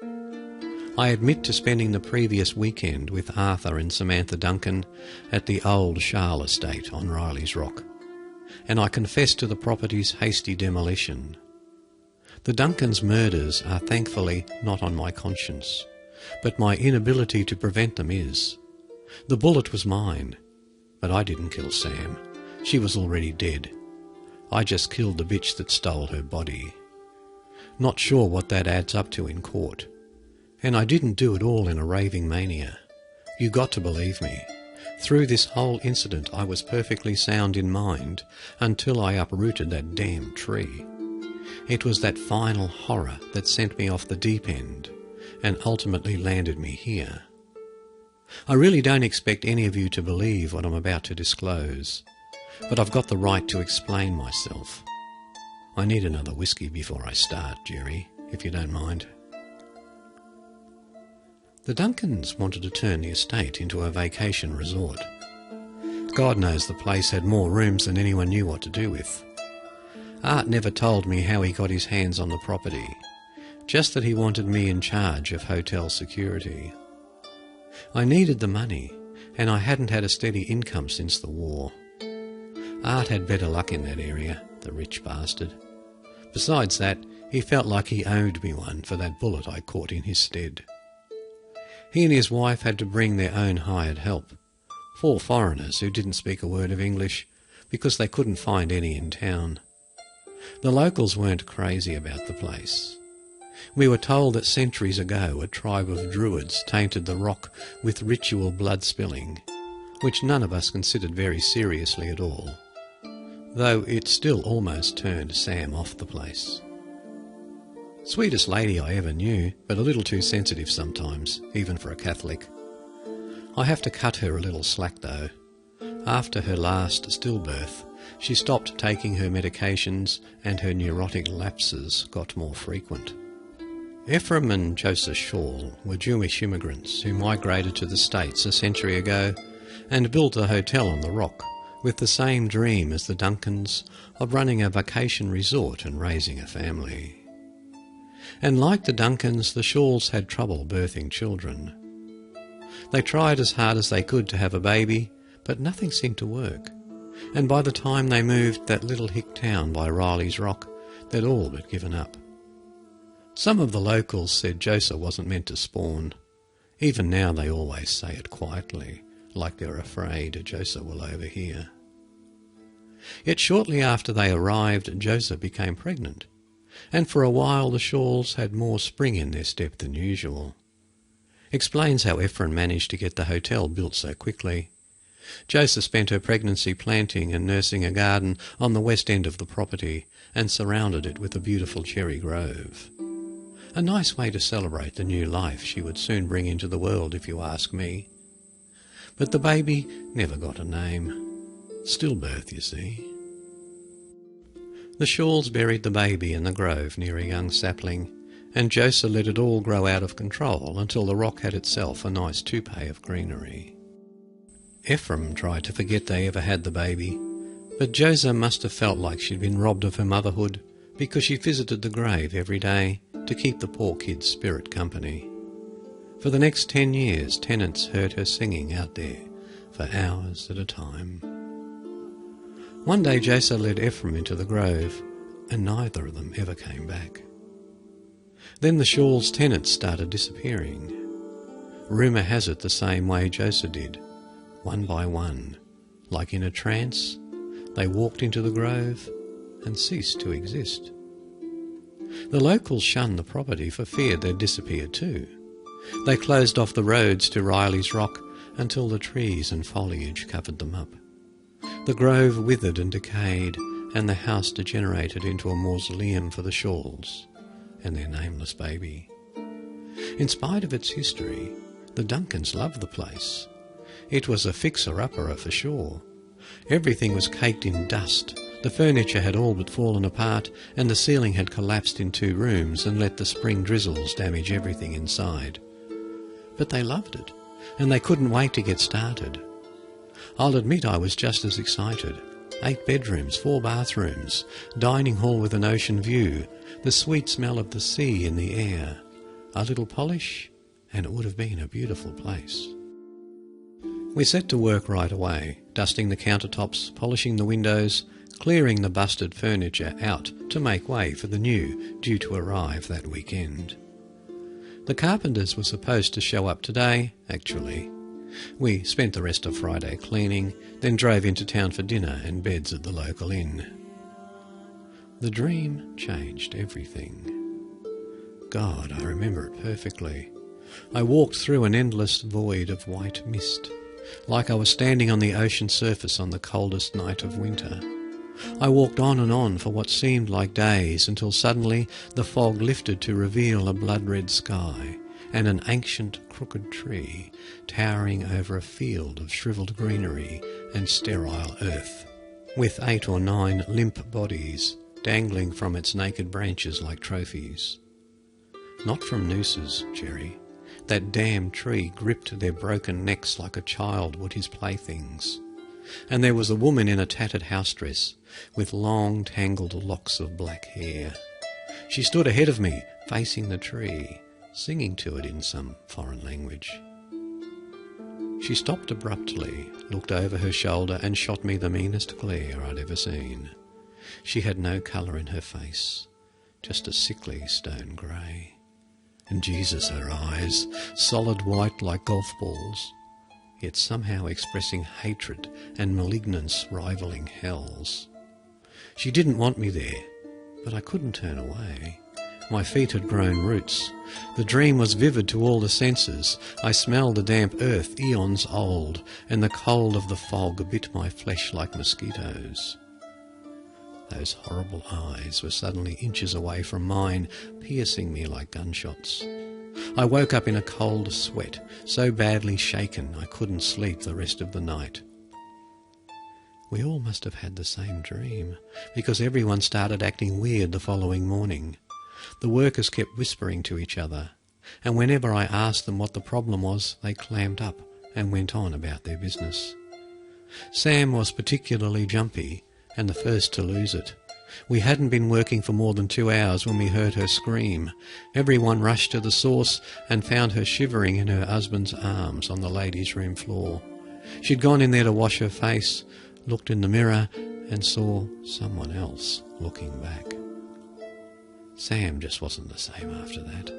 Speaker 1: I admit to spending the previous weekend with Arthur and Samantha Duncan at the old Charles estate on Riley's Rock, and I confess to the property's hasty demolition. The Duncans' murders are thankfully not on my conscience, but my inability to prevent them is. The bullet was mine, but I didn't kill Sam. She was already dead. I just killed the bitch that stole her body. Not sure what that adds up to in court. And I didn't do it all in a raving mania. You got to believe me. Through this whole incident I was perfectly sound in mind until I uprooted that damn tree. It was that final horror that sent me off the deep end and ultimately landed me here. I really don't expect any of you to believe what I'm about to disclose, but I've got the right to explain myself. I need another whiskey before I start, Jerry, if you don't mind. The Duncans wanted to turn the estate into a vacation resort. God knows the place had more rooms than anyone knew what to do with. Art never told me how he got his hands on the property, just that he wanted me in charge of hotel security. I needed the money, and I hadn't had a steady income since the war. Art had better luck in that area, the rich bastard. Besides that, he felt like he owed me one for that bullet I caught in his stead. He and his wife had to bring their own hired help, 4 foreigners who didn't speak a word of English because they couldn't find any in town. The locals weren't crazy about the place. We were told that centuries ago a tribe of druids tainted the rock with ritual blood spilling, which none of us considered very seriously at all, though it still almost turned Sam off the place. Sweetest lady I ever knew, but a little too sensitive sometimes, even for a Catholic. I have to cut her a little slack though. After her last stillbirth, she stopped taking her medications and her neurotic lapses got more frequent. Ephraim and Jozsas Shaw were Jewish immigrants who migrated to the States a century ago and built a hotel on the rock with the same dream as the Duncans of running a vacation resort and raising a family. And like the Duncans, the Shaws had trouble birthing children. They tried as hard as they could to have a baby, but nothing seemed to work. And by the time they moved that little hick town by Riley's Rock, they'd all but given up. Some of the locals said Jozsas wasn't meant to spawn. Even now they always say it quietly, like they're afraid Jozsas will overhear. Yet shortly after they arrived, Jozsas became pregnant, and for a while the Shaws had more spring in their step than usual. Explains how Ephraim managed to get the hotel built so quickly. Jozsas spent her pregnancy planting and nursing a garden on the west end of the property and surrounded it with a beautiful cherry grove. A nice way to celebrate the new life she would soon bring into the world, if you ask me. But the baby never got a name. Stillbirth, you see. The Shawls buried the baby in the grove near a young sapling, and Jozsas let it all grow out of control until the rock had itself a nice toupee of greenery. Ephraim tried to forget they ever had the baby, but Jozsas must have felt like she'd been robbed of her motherhood because she visited the grave every day to keep the poor kid's spirit company. For the next 10 years, tenants heard her singing out there for hours at a time. One day Jozsas led Ephraim into the grove, and neither of them ever came back. Then the Shawls' tenants started disappearing. Rumour has it the same way Jozsas did, one by one. Like in a trance, they walked into the grove and ceased to exist. The locals shunned the property for fear they'd disappear too. They closed off the roads to Riley's Rock until the trees and foliage covered them up. The grove withered and decayed, and the house degenerated into a mausoleum for the Shawls and their nameless baby. In spite of its history, the Duncans loved the place. It was a fixer-upper for sure. Everything was caked in dust. The furniture had all but fallen apart, and the ceiling had collapsed in 2 rooms and let the spring drizzles damage everything inside. But they loved it, and they couldn't wait to get started. I'll admit I was just as excited. 8 bedrooms, 4 bathrooms, dining hall with an ocean view, the sweet smell of the sea in the air. A little polish, and it would have been a beautiful place. We set to work right away, dusting the countertops, polishing the windows, clearing the busted furniture out to make way for the new due to arrive that weekend. The carpenters were supposed to show up today, actually. We spent the rest of Friday cleaning, then drove into town for dinner and beds at the local inn. The dream changed everything. God, I remember it perfectly. I walked through an endless void of white mist, like I was standing on the ocean surface on the coldest night of winter. I walked on and on for what seemed like days until suddenly the fog lifted to reveal a blood-red sky and an ancient crooked tree towering over a field of shriveled greenery and sterile earth, with 8 or 9 limp bodies dangling from its naked branches like trophies. Not from nooses, Jerry. That damned tree gripped their broken necks like a child would his playthings. And there was a woman in a tattered house dress, with long tangled locks of black hair. She stood ahead of me, facing the tree, singing to it in some foreign language. She stopped abruptly, looked over her shoulder, and shot me the meanest glare I'd ever seen. She had no colour in her face, just a sickly stone grey. And Jesus, her eyes, solid white like golf balls, yet somehow expressing hatred and malignance rivalling hells. She didn't want me there, but I couldn't turn away. My feet had grown roots. The dream was vivid to all the senses. I smelled the damp earth, eons old, and the cold of the fog bit my flesh like mosquitoes. Those horrible eyes were suddenly inches away from mine, piercing me like gunshots. I woke up in a cold sweat, so badly shaken I couldn't sleep the rest of the night. We all must have had the same dream, because everyone started acting weird the following morning. The workers kept whispering to each other, and whenever I asked them what the problem was, they clammed up and went on about their business. Sam was particularly jumpy, and the first to lose it. We hadn't been working for more than 2 hours when we heard her scream. Everyone rushed to the source and found her shivering in her husband's arms on the ladies' room floor. She'd gone in there to wash her face, looked in the mirror, and saw someone else looking back. Sam just wasn't the same after that.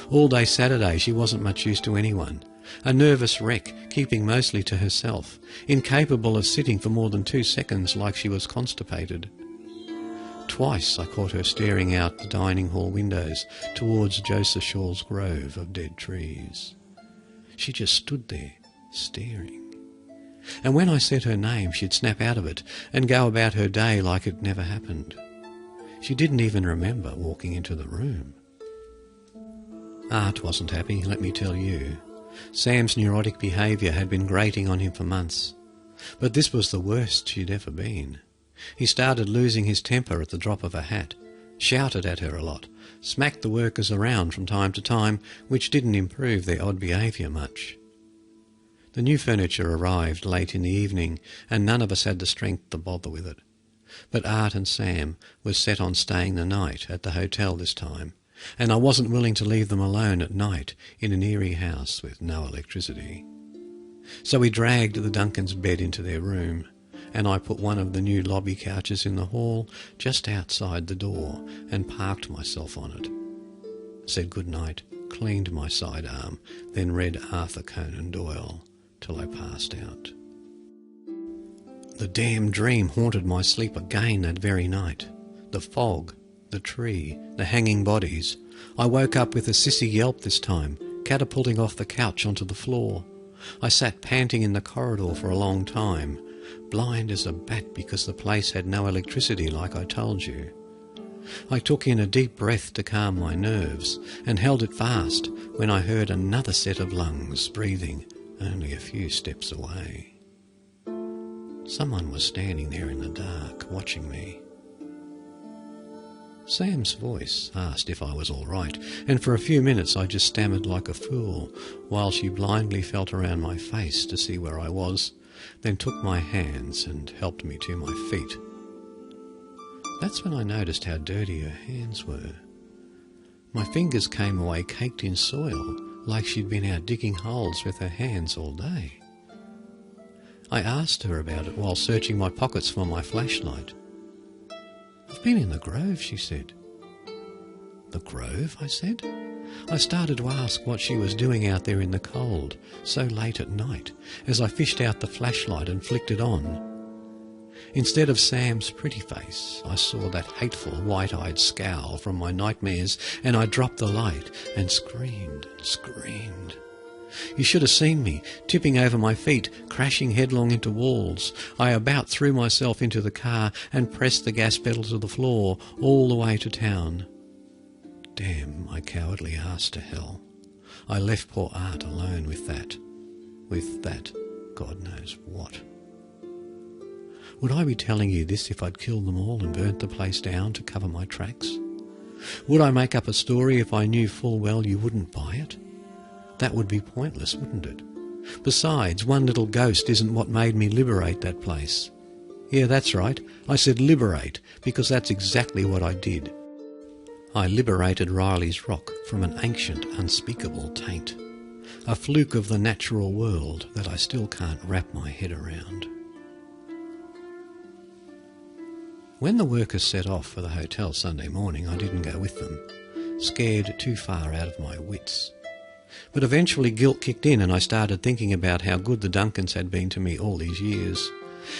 Speaker 1: All day Saturday she wasn't much use to anyone. A nervous wreck, keeping mostly to herself, incapable of sitting for more than 2 seconds like she was constipated. Twice I caught her staring out the dining hall windows towards Jozsas Shaw's grove of dead trees. She just stood there, staring. And when I said her name, she'd snap out of it and go about her day like it never happened. She didn't even remember walking into the room. Art wasn't happy, let me tell you. Sam's neurotic behaviour had been grating on him for months. But this was the worst she'd ever been. He started losing his temper at the drop of a hat, shouted at her a lot, smacked the workers around from time to time, which didn't improve their odd behaviour much. The new furniture arrived late in the evening, and none of us had the strength to bother with it. But Art and Sam were set on staying the night at the hotel this time, and I wasn't willing to leave them alone at night in an eerie house with no electricity. So we dragged the Duncans' bed into their room, and I put one of the new lobby couches in the hall just outside the door and parked myself on it. Said good night, cleaned my sidearm, then read Arthur Conan Doyle till I passed out. The damn dream haunted my sleep again that very night. The fog, the tree, the hanging bodies. I woke up with a sissy yelp this time, catapulting off the couch onto the floor. I sat panting in the corridor for a long time, blind as a bat because the place had no electricity like I told you. I took in a deep breath to calm my nerves and held it fast when I heard another set of lungs breathing only a few steps away. Someone was standing there in the dark, watching me. Sam's voice asked if I was all right, and for a few minutes I just stammered like a fool while she blindly felt around my face to see where I was, then took my hands and helped me to my feet. That's when I noticed how dirty her hands were. My fingers came away caked in soil, like she'd been out digging holes with her hands all day. I asked her about it while searching my pockets for my flashlight. "I've been in the grove," she said. "The grove?" I said. I started to ask what she was doing out there in the cold, so late at night, as I fished out the flashlight and flicked it on. Instead of Sam's pretty face, I saw that hateful white-eyed scowl from my nightmares, and I dropped the light and screamed and screamed. You should have seen me, tipping over my feet, crashing headlong into walls. I about threw myself into the car and pressed the gas pedal to the floor all the way to town. Damn my cowardly ass to hell. I left poor Art alone with that God knows what. Would I be telling you this if I'd killed them all and burnt the place down to cover my tracks? Would I make up a story if I knew full well you wouldn't buy it? That would be pointless, wouldn't it? Besides, one little ghost isn't what made me liberate that place. Yeah, that's right. I said liberate, because that's exactly what I did. I liberated Riley's Rock from an ancient, unspeakable taint. A fluke of the natural world that I still can't wrap my head around. When the workers set off for the hotel Sunday morning, I didn't go with them, scared too far out of my wits. But eventually guilt kicked in and I started thinking about how good the Duncans had been to me all these years,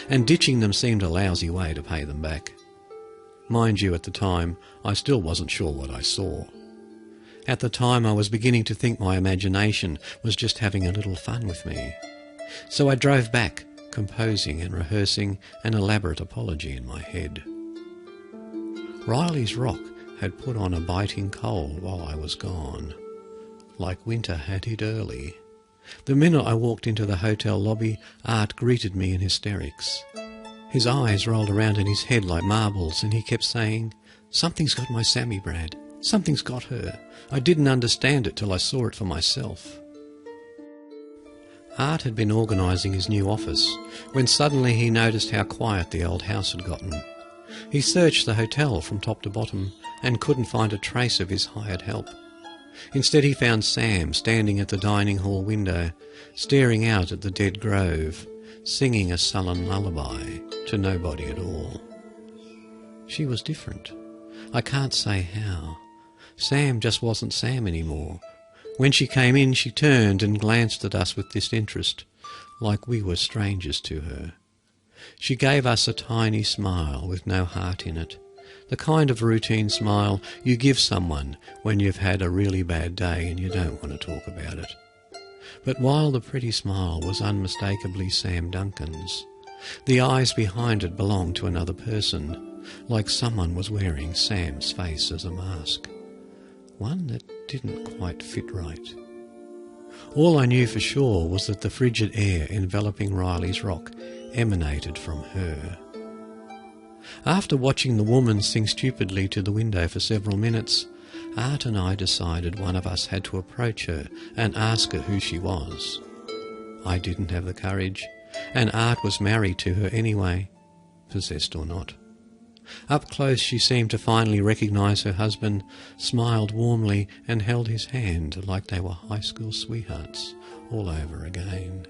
Speaker 1: and ditching them seemed a lousy way to pay them back. Mind you, at the time, I still wasn't sure what I saw. At the time, I was beginning to think my imagination was just having a little fun with me. So I drove back, composing and rehearsing an elaborate apology in my head. Riley's Rock had put on a biting cold while I was gone. Like winter had hit early. The minute I walked into the hotel lobby, Art greeted me in hysterics. His eyes rolled around in his head like marbles, and he kept saying, "Something's got my Sammy, Brad. Something's got her. I didn't understand it till I saw it for myself." Art had been organising his new office, when suddenly he noticed how quiet the old house had gotten. He searched the hotel from top to bottom, and couldn't find a trace of his hired help. Instead he found Sam standing at the dining hall window, staring out at the dead grove, singing a sullen lullaby to nobody at all. She was different. I can't say how. Sam just wasn't Sam anymore. When she came in, she turned and glanced at us with disinterest, like we were strangers to her. She gave us a tiny smile with no heart in it, the kind of routine smile you give someone when you've had a really bad day and you don't want to talk about it. But while the pretty smile was unmistakably Sam Duncan's, the eyes behind it belonged to another person, like someone was wearing Sam's face as a mask. One that didn't quite fit right. All I knew for sure was that the frigid air enveloping Riley's rock emanated from her. After watching the woman sing stupidly to the window for several minutes, Art and I decided one of us had to approach her and ask her who she was. I didn't have the courage, and Art was married to her anyway, possessed or not. Up close she seemed to finally recognise her husband, smiled warmly and held his hand like they were high school sweethearts all over again.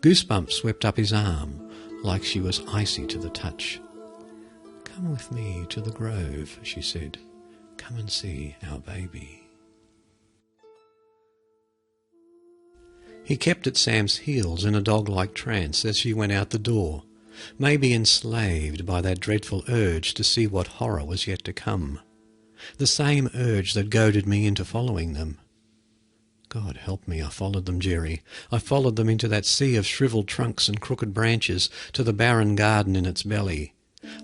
Speaker 1: Goosebumps swept up his arm like she was icy to the touch. "Come with me to the grove," she said. "Come and see our baby." He kept at Sam's heels in a dog-like trance as she went out the door, maybe enslaved by that dreadful urge to see what horror was yet to come, the same urge that goaded me into following them. God help me, I followed them, Jerry. I followed them into that sea of shriveled trunks and crooked branches, to the barren garden in its belly.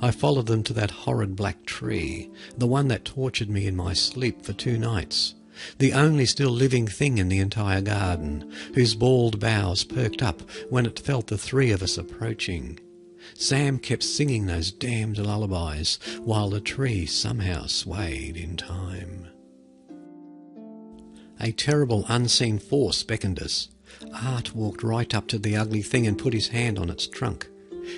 Speaker 1: I followed them to that horrid black tree, the one that tortured me in my sleep for 2 nights, the only still living thing in the entire garden, whose bald boughs perked up when it felt the 3 of us approaching. Sam kept singing those damned lullabies, while the tree somehow swayed in time. A terrible unseen force beckoned us. Art walked right up to the ugly thing and put his hand on its trunk.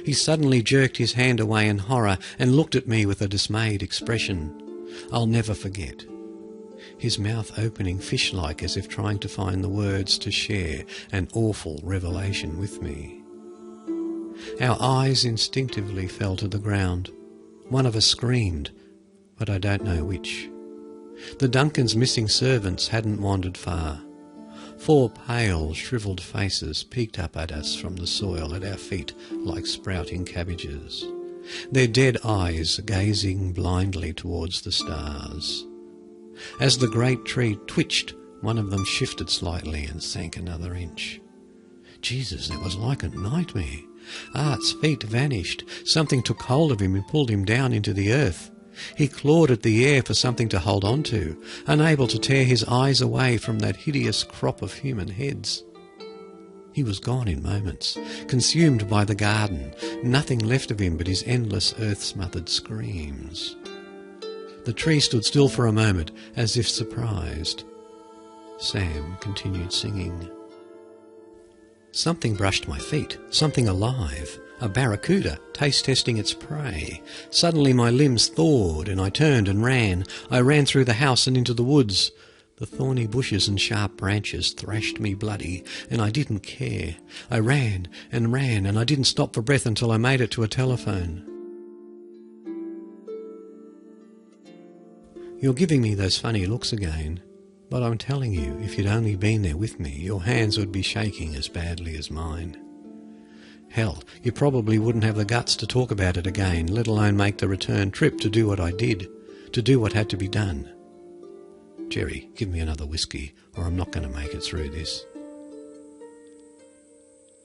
Speaker 1: He suddenly jerked his hand away in horror and looked at me with a dismayed expression. I'll never forget. His mouth opening fish-like as if trying to find the words to share an awful revelation with me. Our eyes instinctively fell to the ground. One of us screamed, but I don't know which. The Duncans' missing servants hadn't wandered far. 4 pale, shrivelled faces peeked up at us from the soil at our feet like sprouting cabbages, their dead eyes gazing blindly towards the stars. As the great tree twitched, one of them shifted slightly and sank another inch. Jesus, it was like a nightmare. Art's feet vanished. Something took hold of him and pulled him down into the earth. He clawed at the air for something to hold on to, unable to tear his eyes away from that hideous crop of human heads. He was gone in moments, consumed by the garden, nothing left of him but his endless earth-smothered screams. The tree stood still for a moment, as if surprised. Sam continued singing. Something brushed my feet, something alive, a barracuda, taste-testing its prey. Suddenly my limbs thawed, and I turned and ran. I ran through the house and into the woods. The thorny bushes and sharp branches thrashed me bloody, and I didn't care. I ran, and I didn't stop for breath until I made it to a telephone. You're giving me those funny looks again, but I'm telling you, if you'd only been there with me, your hands would be shaking as badly as mine. Hell, you probably wouldn't have the guts to talk about it again, let alone make the return trip to do what I did, to do what had to be done. Jerry, give me another whiskey, or I'm not going to make it through this.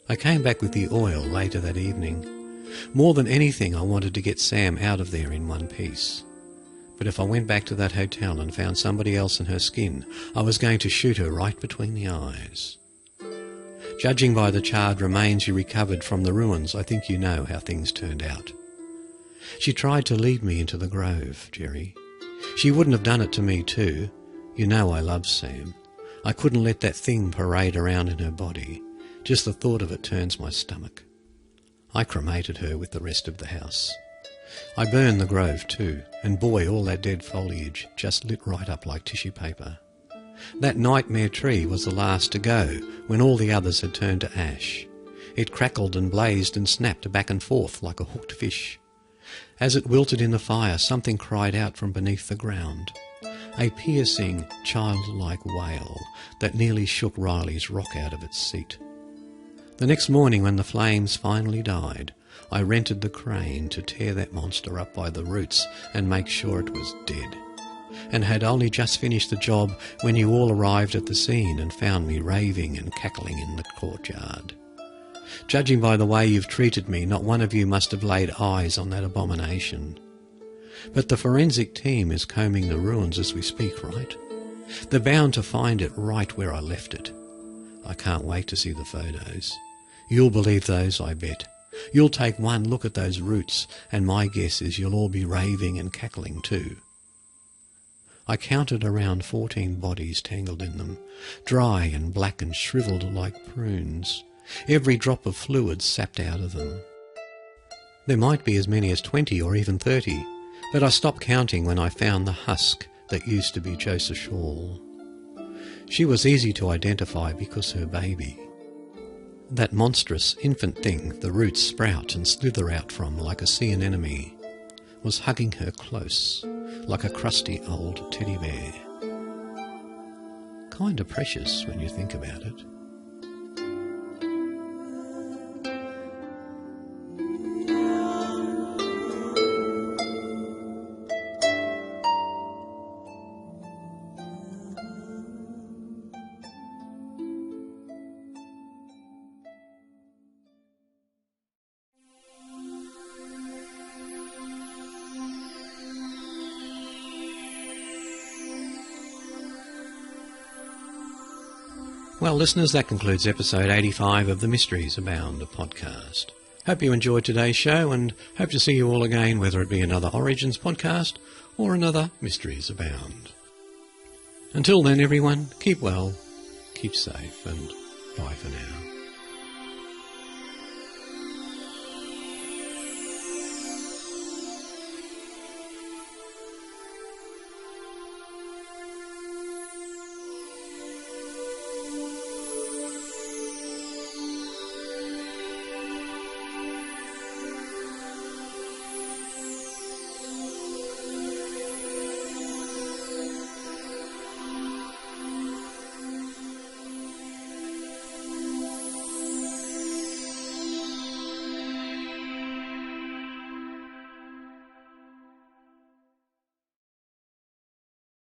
Speaker 1: I came back with the oil later that evening. More than anything, I wanted to get Sam out of there in one piece. But if I went back to that hotel and found somebody else in her skin, I was going to shoot her right between the eyes. Judging by the charred remains you recovered from the ruins, I think you know how things turned out. She tried to lead me into the grove, Jerry. She wouldn't have done it to me too. You know I love Sam. I couldn't let that thing parade around in her body. Just the thought of it turns my stomach. I cremated her with the rest of the house. I burned the grove too, and boy, all that dead foliage just lit right up like tissue paper. That nightmare tree was the last to go when all the others had turned to ash. It crackled and blazed and snapped back and forth like a hooked fish. As it wilted in the fire, something cried out from beneath the ground. A piercing, childlike wail that nearly shook Riley's rock out of its seat. The next morning, when the flames finally died, I rented the crane to tear that monster up by the roots and make sure it was dead, and had only just finished the job when you all arrived at the scene and found me raving and cackling in the courtyard. Judging by the way you've treated me, not one of you must have laid eyes on that abomination. But the forensic team is combing the ruins as we speak, right? They're bound to find it right where I left it. I can't wait to see the photos. You'll believe those, I bet. You'll take one look at those roots, and my guess is you'll all be raving and cackling too. I counted around 14 bodies tangled in them, dry and black and shriveled like prunes, every drop of fluid sapped out of them. There might be as many as 20 or even 30, but I stopped counting when I found the husk that used to be Jozsas' shawl. She was easy to identify because her baby, that monstrous infant thing the roots sprout and slither out from like a sea anemone, was hugging her close, like a crusty old teddy bear. Kinda precious when you think about it. Well, listeners, that concludes episode 85 of the Mysteries Abound podcast. Hope you enjoyed today's show and hope to see you all again, whether it be another Origins podcast or another Mysteries Abound. Until then, everyone, keep well, keep safe, and bye for now.